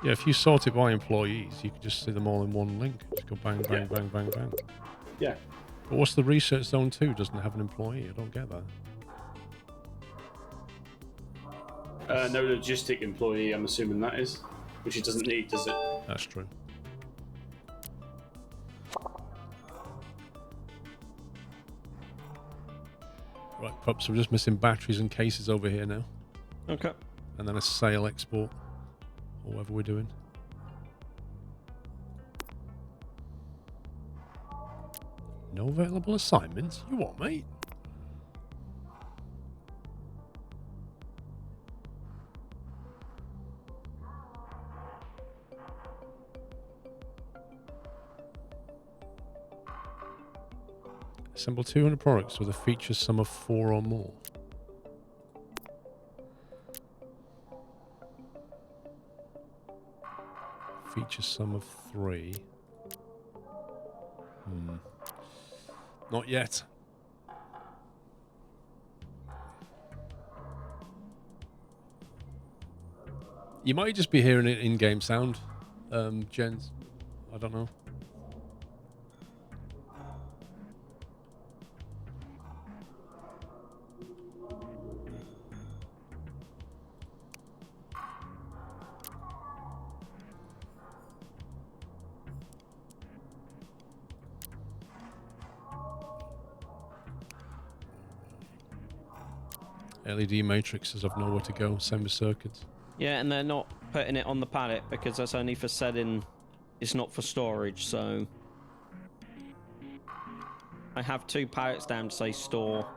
Yeah, if you sort it by employees, you can just see them all in one link. Just go bang, bang, bang, bang, bang. Yeah. But what's the research zone 2? Doesn't have an employee. I don't get that. No logistic employee, I'm assuming that is. Which it doesn't need, does it? That's true. Right, pups, we're just missing batteries and cases over here now. Okay. And then a sale export. Or whatever we're doing. No available assignments? You what, mate? Assemble 200 products with a feature sum of 4 or more. Feature sum of 3. Not yet. You might just be hearing it in-game sound, Jens. I don't know. LED matrices have nowhere to go, same with circuits. Yeah, and they're not putting it on the pallet because that's only for selling. It's not for storage, so... I have 2 pallets down to say store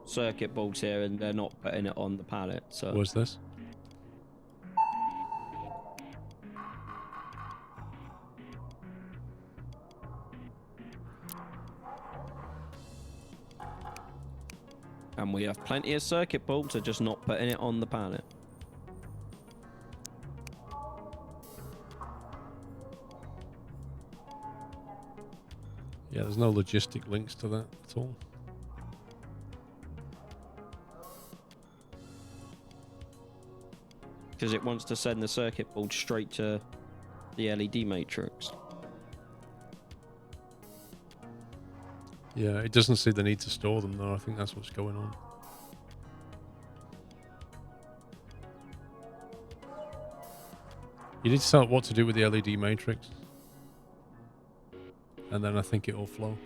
circuit boards here, and they're not putting it on the pallet, so... What's this? And we have plenty of circuit boards, they're just not putting it on the pallet. Yeah, there's no logistic links to that at all. Because it wants to send the circuit board straight to the LED matrix. Yeah, it doesn't see the need to store them though. I think that's what's going on. You need to tell it what to do with the LED matrix. And then I think it'll flow.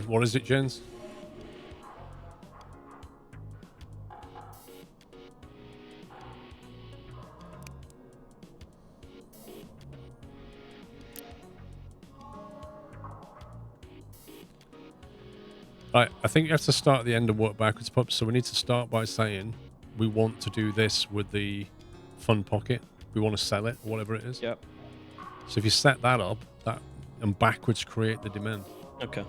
What is it, Jens? Right, I think you have to start at the end and work backwards, pups. So we need to start by saying we want to do this with the fun pocket. We want to sell it, or whatever it is. Yep. So if you set that up, that and backwards create the demand. Okay.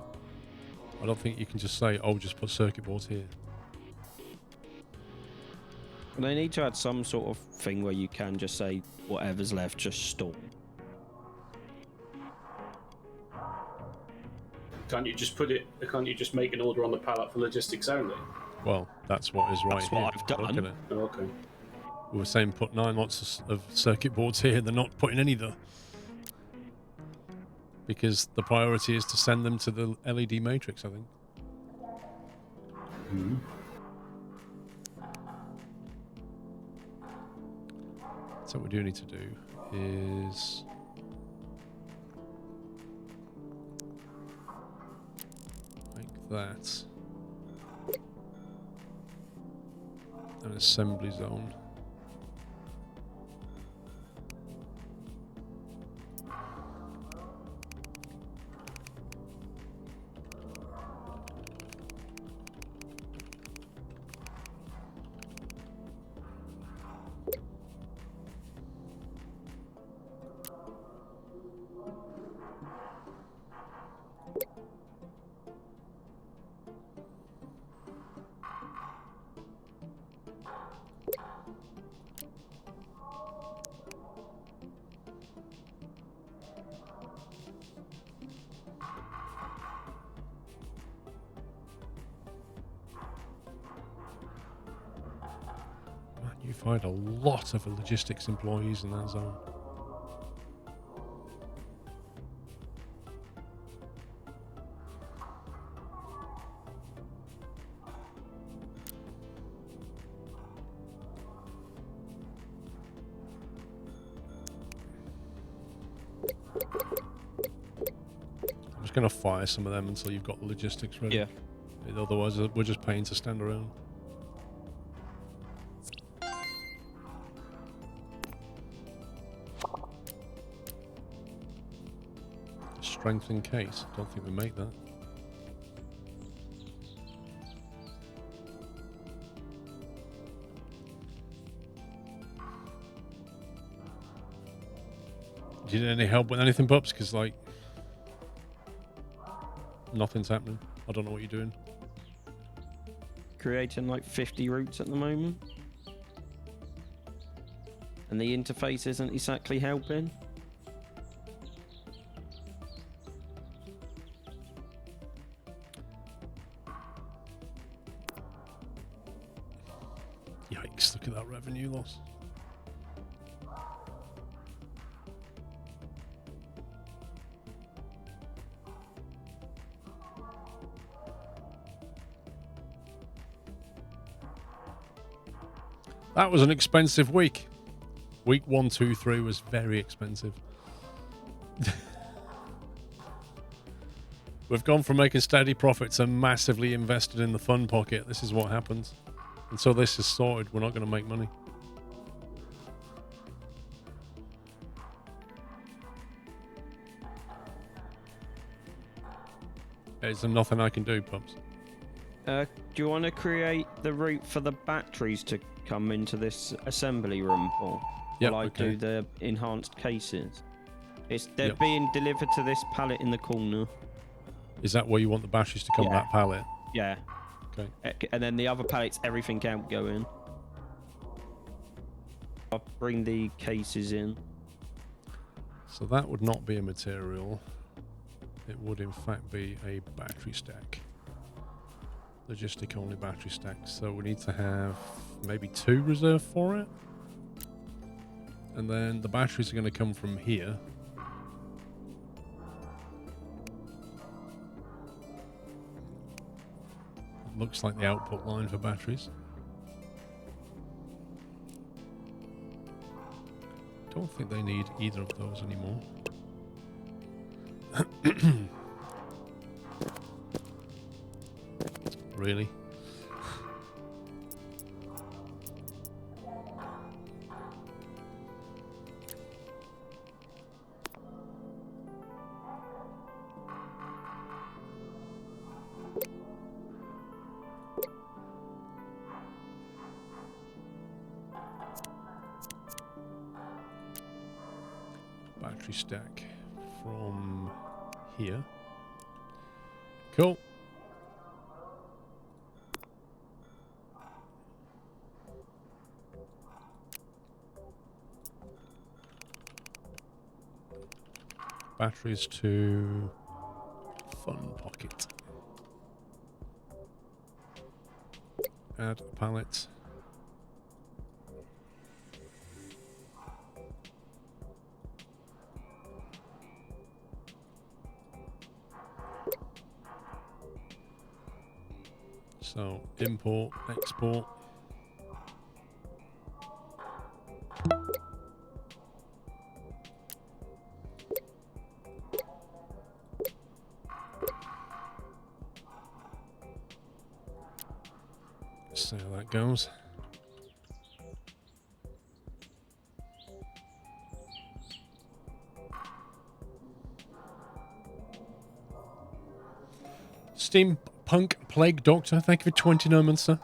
I don't think you can just say, oh, just put circuit boards here. They need to add some sort of thing where you can just say whatever's left, just store. Can't you just put it? Can't you just make an order on the pallet for logistics only? Well, that's what is right That's here. what I've done. Look at it. Oh, okay. We were saying put 9 lots of circuit boards here. They're not putting any there. Because the priority is to send them to the LED matrix, I think. Mm-hmm. So what we do need to do is... make that an assembly zone. identified a lot of logistics employees in that zone. I'm just going to fire some of them until you've got the logistics ready. Yeah. Otherwise, we're just paying to stand around. Strength in case. Don't think we make that. Do you need any help with anything, Pups? Because, like, nothing's happening. I don't know what you're doing. Creating like 50 routes at the moment. And the interface isn't exactly helping. Yikes, look at that revenue loss. That was an expensive week. Week 1, 2, 3 was very expensive. We've gone from making steady profits and massively invested in the fun pocket. This is what happens. Until this is sorted, we're not going to make money. There's nothing I can do, Pups. Do you want to create the route for the batteries to come into this assembly room, or Yep, while I okay. do the enhanced cases? They're Yep. being delivered to this pallet in the corner. Is that where you want the batteries to come, Yeah. that pallet? Yeah. Okay. And then the other pallets, everything can't go in. I'll bring the cases in. So that would not be a material. It would in fact be a battery stack. Logistic only battery stack. So we need to have maybe 2 reserved for it. And then the batteries are going to come from here. It looks like the output line for batteries. Don't think they need either of those anymore. Really? Battery stack from here. Cool. Batteries to fun pocket. Add a pallet. So import, export. See how that goes. Steampunk Plague Doctor, thank you for 29 months, sir.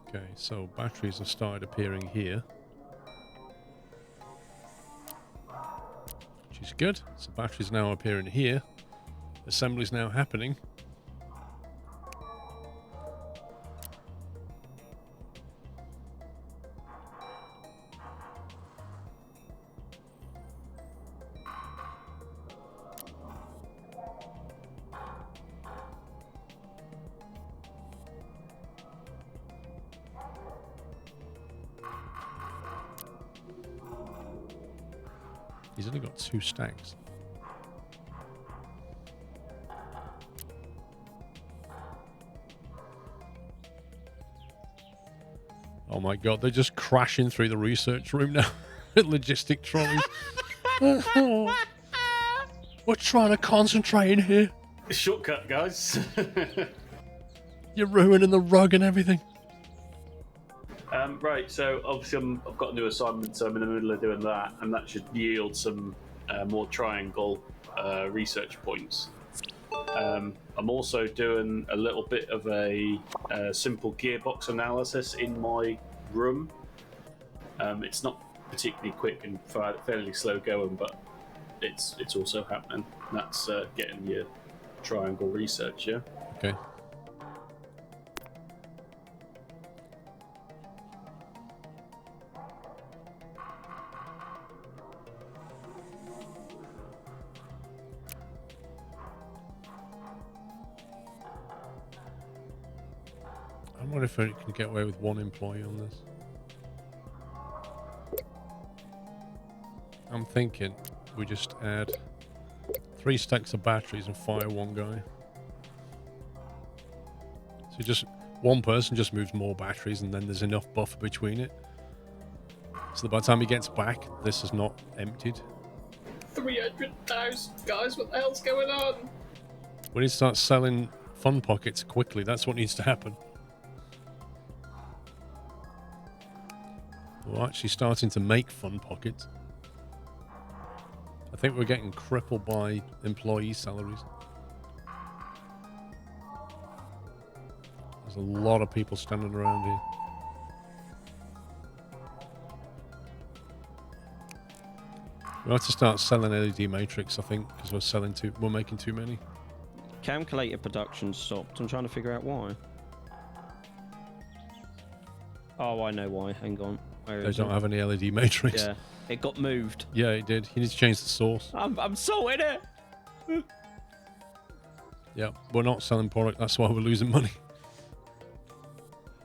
Okay, so batteries have started appearing here. Which is good. So batteries now appearing here. Assembly's now happening. He's only got 2 stacks. Oh my god, they're just crashing through the research room now. Logistic trolleys. We're trying to concentrate in here. Shortcut, guys. You're ruining the rug and everything. Right, so obviously I've got a new assignment, so I'm in the middle of doing that, and that should yield some more triangle research points. I'm also doing a little bit of a simple gearbox analysis in my room. It's not particularly quick and fairly slow going, but it's also happening. That's getting your triangle research, yeah? Okay. I wonder if it can get away with 1 employee on this. I'm thinking we just add 3 stacks of batteries and fire 1 guy. So just 1 person just moves more batteries, and then there's enough buffer between it. So that by the time he gets back, this is not emptied. 300,000 guys, what the hell's going on? We need to start selling fun pockets quickly. That's what needs to happen. We're actually starting to make fun pockets. I think we're getting crippled by employee salaries. There's a lot of people standing around here. We have to start selling LED matrix, I think, because we're making too many. Calculator production stopped. I'm trying to figure out why. Oh, I know why. Hang on. Where They is don't it? have any LED matrix. Yeah, it got moved. Yeah, it did. You need to change the source. I'm sorting it. Yeah, we're not selling product. That's why we're losing money.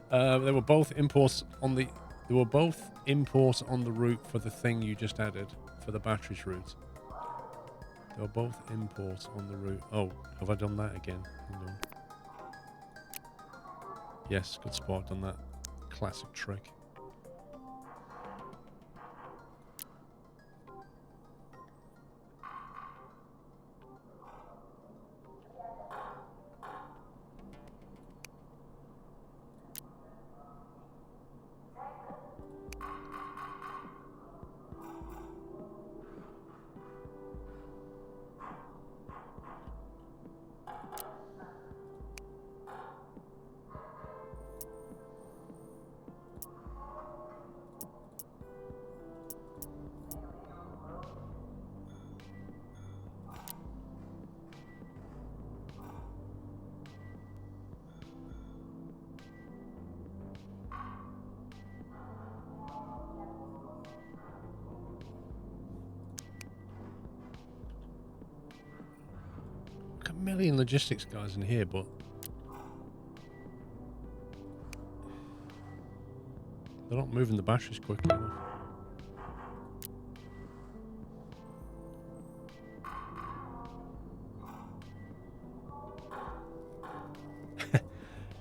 They were both imports on the. They were both imports on the route for the thing you just added for the batteries route. They were both imports on the route. Oh, have I done that again? Hang on. Yes, good spot. Done that classic trick. Got a million logistics guys in here, but they're not moving the batteries quickly enough.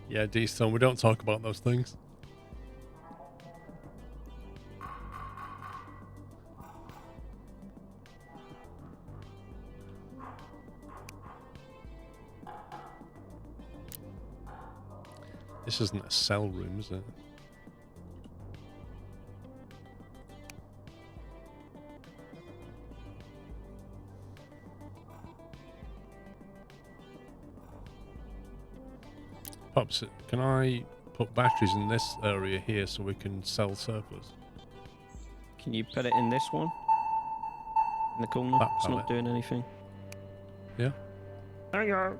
Yeah, D-Stone, we don't talk about those things. This isn't a cell room, is it? Pops, can I put batteries in this area here so we can sell surplus? Can you put it in this one? In the corner? That It's not pallet. doing anything. Yeah? There you go.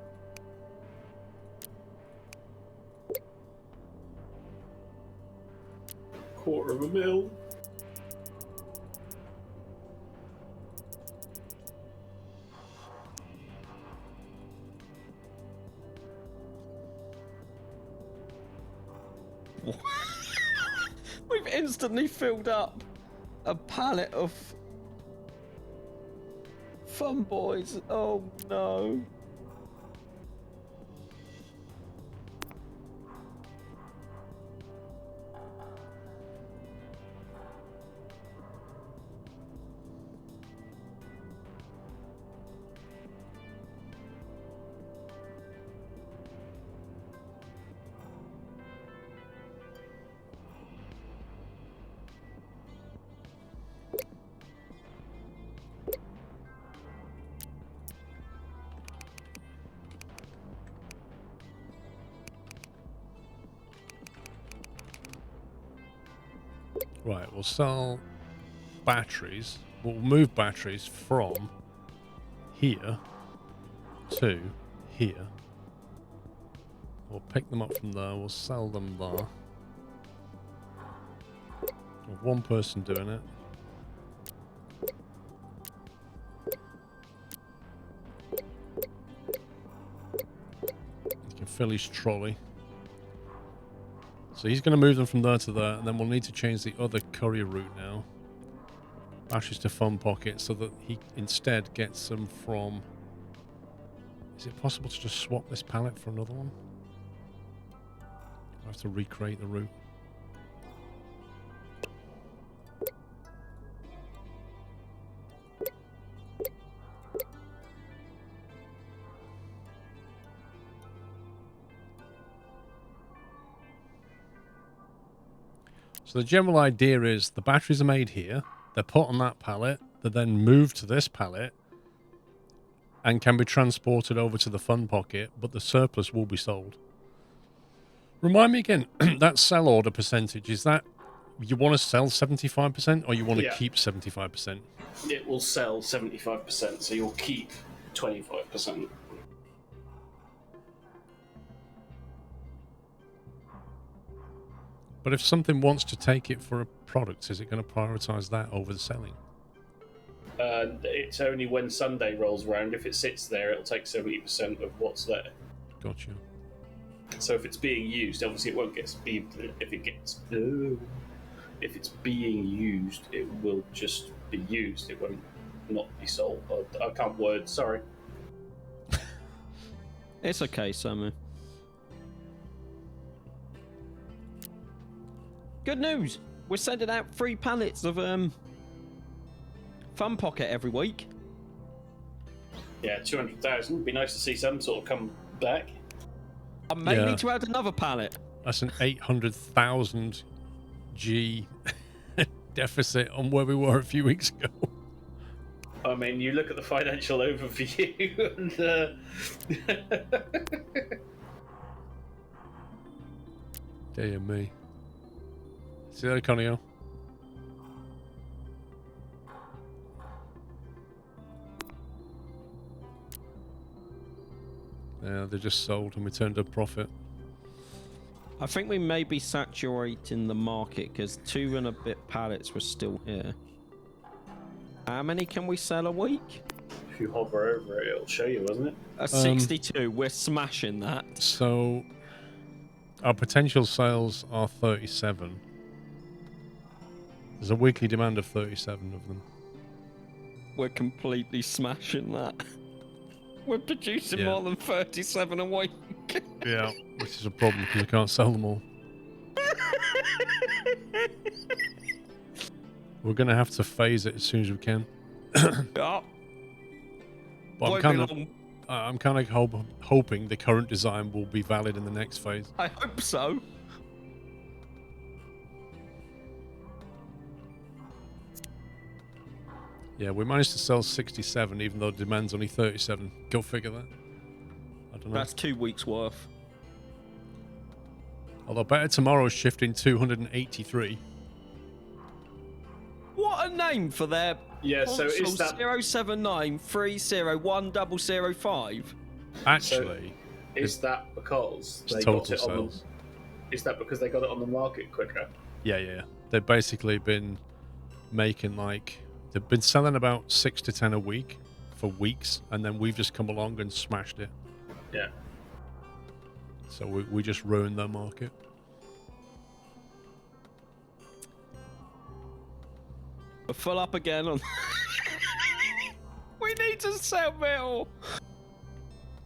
Quarter of a mil. We've instantly filled up a pallet of fun, boys. Oh no. Right, we'll sell batteries. We'll move batteries from here to here. We'll pick them up from there. We'll sell them there. With one person doing it. You can fill his trolley. So he's going to move them from there to there, and then we'll need to change the other courier route now. Batteries to Fun Pocket, so that he instead gets them from... Is it possible to just swap this pallet for another one? I have to recreate the route. So the general idea is the batteries are made here, they're put on that pallet, they're then moved to this pallet, and can be transported over to the Fun Pocket, but the surplus will be sold. Remind me again, that sell order percentage, is that you want to sell 75% or you want to keep 75%? It will sell 75%, so you'll keep 25%. But if something wants to take it for a product, is it going to prioritize that over the selling? It's only when Sunday rolls around. If it sits there, it'll take 70% of what's there. Gotcha. So if it's being used, obviously it won't get speed. If it's being used, it will just be used. It won't not be sold. I can't word. Sorry. It's okay, Samu. Good news! We're sending out 3 pallets of Fun Pocket every week. Yeah, 200,000. Be nice to see some sort of come back. I may need to add another pallet. That's an 800,000 G deficit on where we were a few weeks ago. I mean, you look at the financial overview and... Dear me. See that, Conio? Yeah, they just sold and we turned a profit. I think we may be saturating the market because 2 and a bit pallets were still here. How many can we sell a week? If you hover over it, it'll show you, isn't it? 62. We're smashing that. So, our potential sales are 37. There's a weekly demand of 37 of them. We're completely smashing that. We're producing more than 37 a week. Yeah, which is a problem because we can't sell them all. We're going to have to phase it as soon as we can. Yeah. But I'm kind of hoping the current design will be valid in the next phase. I hope so. Yeah, we managed to sell 67 even though demand's only 37. Go figure that. I don't know. That's 2 weeks worth. Although Better Tomorrow's shifting 283. What a name for their so is that 079301005? Actually, is that because they got it on the, is that because they got it on the market quicker? Yeah. They've basically been making they've been selling about 6 to 10 a week for weeks, and then we've just come along and smashed it. Yeah. So we just ruined their market. We're full up again on. We need to sell metal.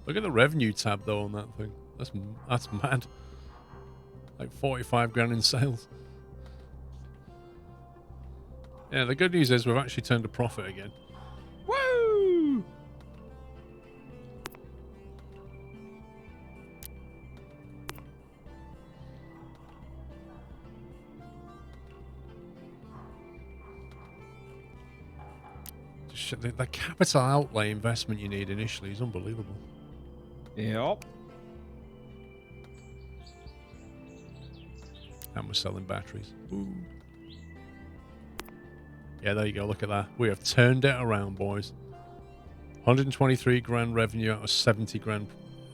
Look at the revenue tab though on that thing. That's mad. Like 45 grand in sales. Yeah, the good news is we've actually turned a profit again. Woo! The capital outlay investment you need initially is unbelievable. Yep. And we're selling batteries. Ooh. Yeah, there you go. Look at that. We have turned it around, boys. 123 grand revenue out of 70 grand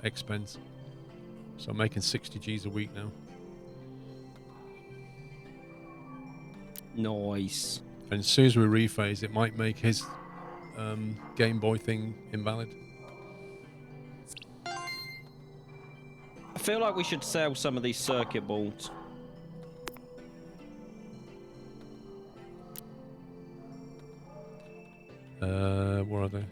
expense. So I'm making 60 G's a week now. Nice. And as soon as we rephase, it might make his Game Boy thing invalid. I feel like we should sell some of these circuit boards. Where are they?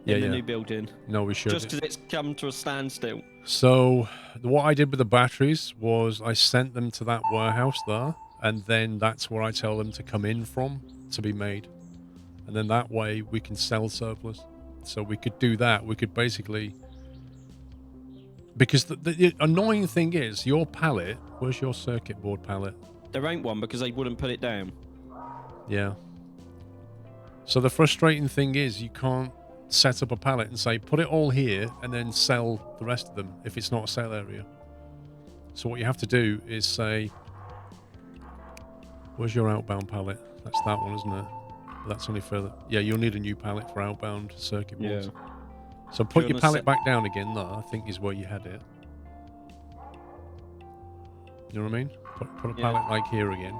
In the new building. No, we should. Just because it's come to a standstill. So what I did with the batteries was I sent them to that warehouse there, and then that's where I tell them to come in from to be made. And then that way we can sell surplus. So we could do that. We could basically... Because the annoying thing is, your pallet... Where's your circuit board pallet? There ain't one because they wouldn't put it down. Yeah. So the frustrating thing is you can't set up a pallet and say, put it all here and then sell the rest of them if it's not a sale area. So what you have to do is say, where's your outbound pallet? That's that one, isn't it? That's only further. Yeah, you'll need a new pallet for outbound circuit boards. Yeah. So put your pallet back down again there, I think is where you had it. You know what I mean? Put a pallet like here again.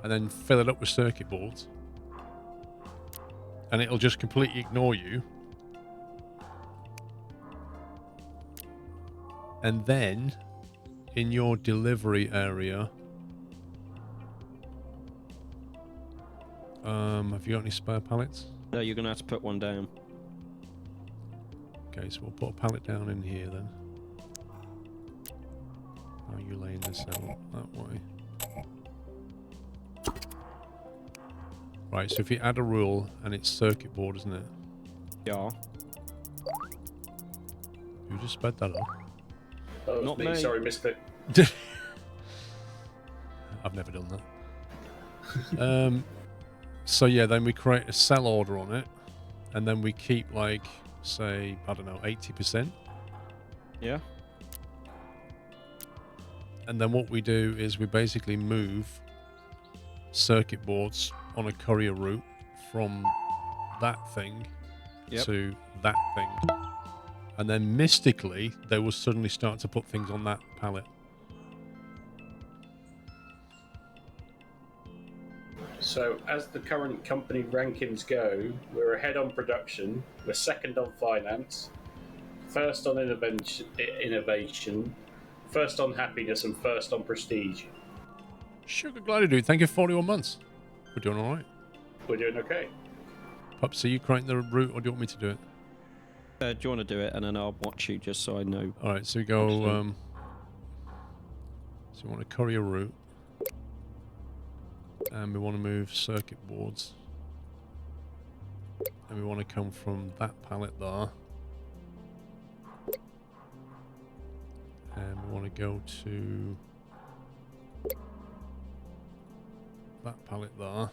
And then fill it up with circuit boards. And it'll just completely ignore you. And then in your delivery area, have you got any spare pallets? No, you're gonna have to put one down. Okay, so we'll put a pallet down in here then. How are you laying this out? That way. Right, so if you add a rule, and it's circuit board, isn't it? Yeah. You just sped that up. Oh, Not me. me. Sorry, missed it. I've never done that. So yeah, then we create a sell order on it, and then we keep like, say, I don't know, 80%. Yeah. And then what we do is we basically move circuit boards on a courier route from that thing to that thing. And then mystically, they will suddenly start to put things on that pallet. So, as the current company rankings go, we're ahead on production, we're second on finance, first on innovation, first on happiness, and first on prestige. Sugar glider dude, thank you for 41 months. We're doing all right. We're doing okay. Pups, are you creating the route, or do you want me to do it? Do you want to do it, and then I'll watch you just so I know. All right, so we go. So we want a courier route, and we want to move circuit boards, and we want to come from that pallet there, and we want to go to that pallet there.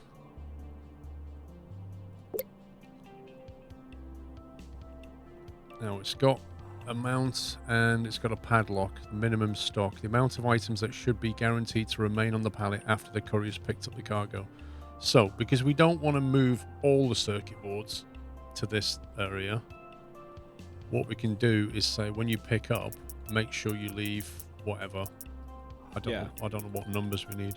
Now it's got a mount and it's got a padlock, minimum stock, the amount of items that should be guaranteed to remain on the pallet after the courier's picked up the cargo. So, because we don't want to move all the circuit boards to this area, what we can do is say when you pick up, make sure you leave whatever. I don't know what numbers we need.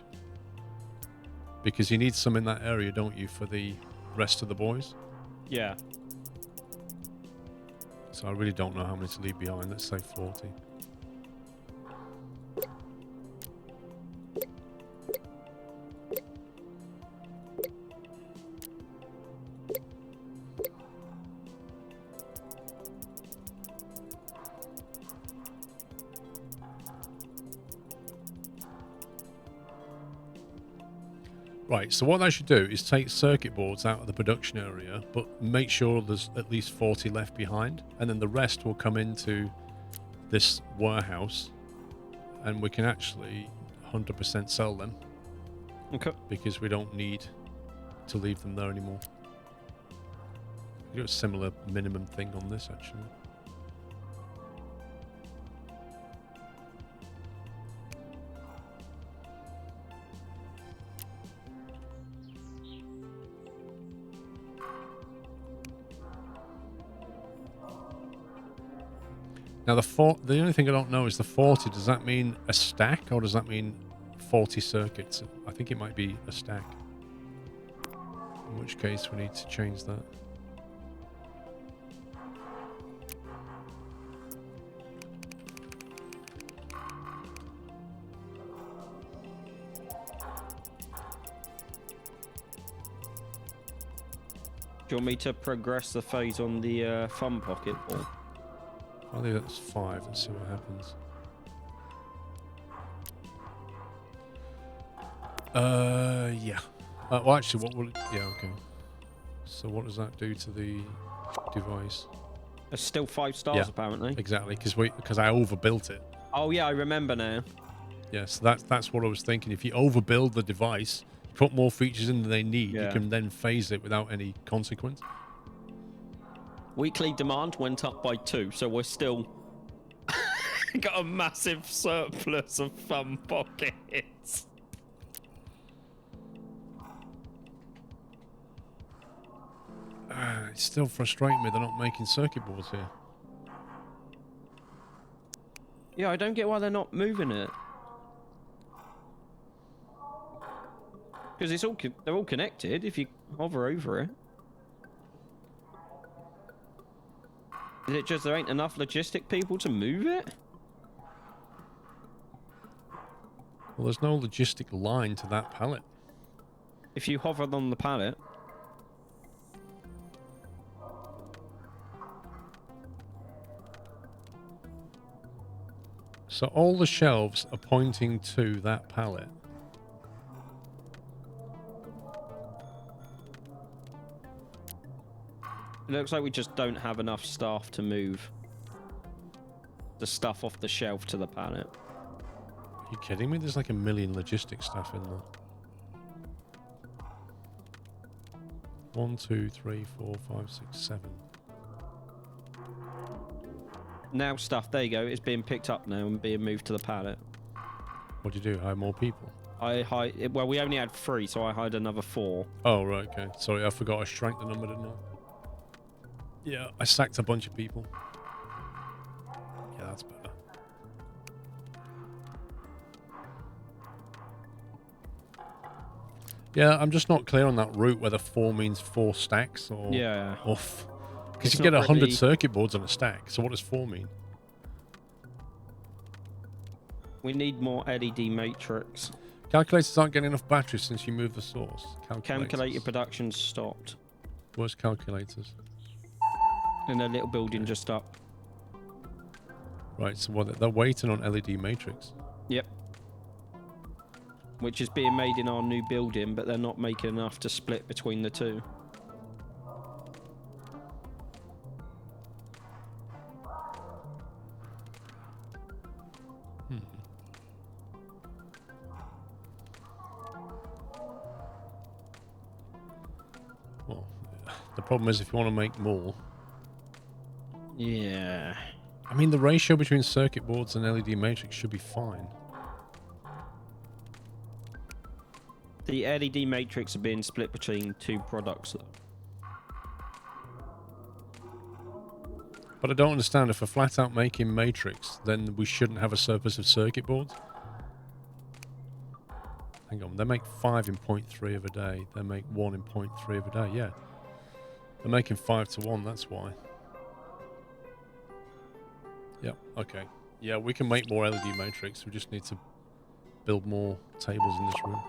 Because you need some in that area, don't you, for the rest of the boys? Yeah. So I really don't know how many to leave behind. Let's say 40. Right, so what I should do is take circuit boards out of the production area, but make sure there's at least 40 left behind, and then the rest will come into this warehouse, and we can actually 100% sell them. Okay. Because we don't need to leave them there anymore. We do a similar minimum thing on this, actually. Now the only thing I don't know is the 40. Does that mean a stack or does that mean 40 circuits? I think it might be a stack. In which case we need to change that. Do you want me to progress the phase on the fun pocket? Or? I think that's 5. Let's see what happens. Yeah. Well, actually, what will it... Yeah, okay. So what does that do to the device? It's still 5 stars, Yeah, apparently. Exactly, because I overbuilt it. Oh, yeah, I remember now. Yeah, so that's what I was thinking. If you overbuild the device, put more features in than they need, you can then phase it without any consequence. Weekly demand went up by 2, so we're still got a massive surplus of fun pockets. It's still frustrating me they're not making circuit boards here. Yeah, I don't get why they're not moving it. Because it's all they're all connected if you hover over it. Is it just there ain't enough logistic people to move it? Well, there's no logistic line to that pallet. If you hover on the pallet. So all the shelves are pointing to that pallet. It looks like we just don't have enough staff to move the stuff off the shelf to the pallet. Are you kidding me? There's like a million logistic stuff in there. 1, 2, 3, 4, 5, 6, 7. Now stuff, there you go, it's being picked up now and being moved to the pallet. What do you do? Hire more people? Well, we only had 3, so I hired another 4. Oh, right, okay. Sorry, I forgot I shrank the number, didn't I? Yeah, I sacked a bunch of people. Yeah, that's better. Yeah, I'm just not clear on that route whether 4 means 4 stacks or... Yeah. Because you get 100 circuit boards on a stack, so what does 4 mean? We need more LED matrix. Calculators aren't getting enough batteries since you moved the source. Calculator production stopped. Where's calculators? In a little building just up. Right, so what, they're waiting on LED matrix. Yep. Which is being made in our new building, but they're not making enough to split between the two. Well, the problem is if you want to make more... Yeah. I mean, the ratio between circuit boards and LED matrix should be fine. The LED matrix are being split between 2 products. But I don't understand, if we're flat out making matrix, then we shouldn't have a surplus of circuit boards. Hang on, they make 5 in 0.3 of a day. They make 1 in 0.3 of a day, yeah. They're making 5 to 1, that's why. Yep, okay. Yeah, we can make more LED matrix. We just need to build more tables in this room.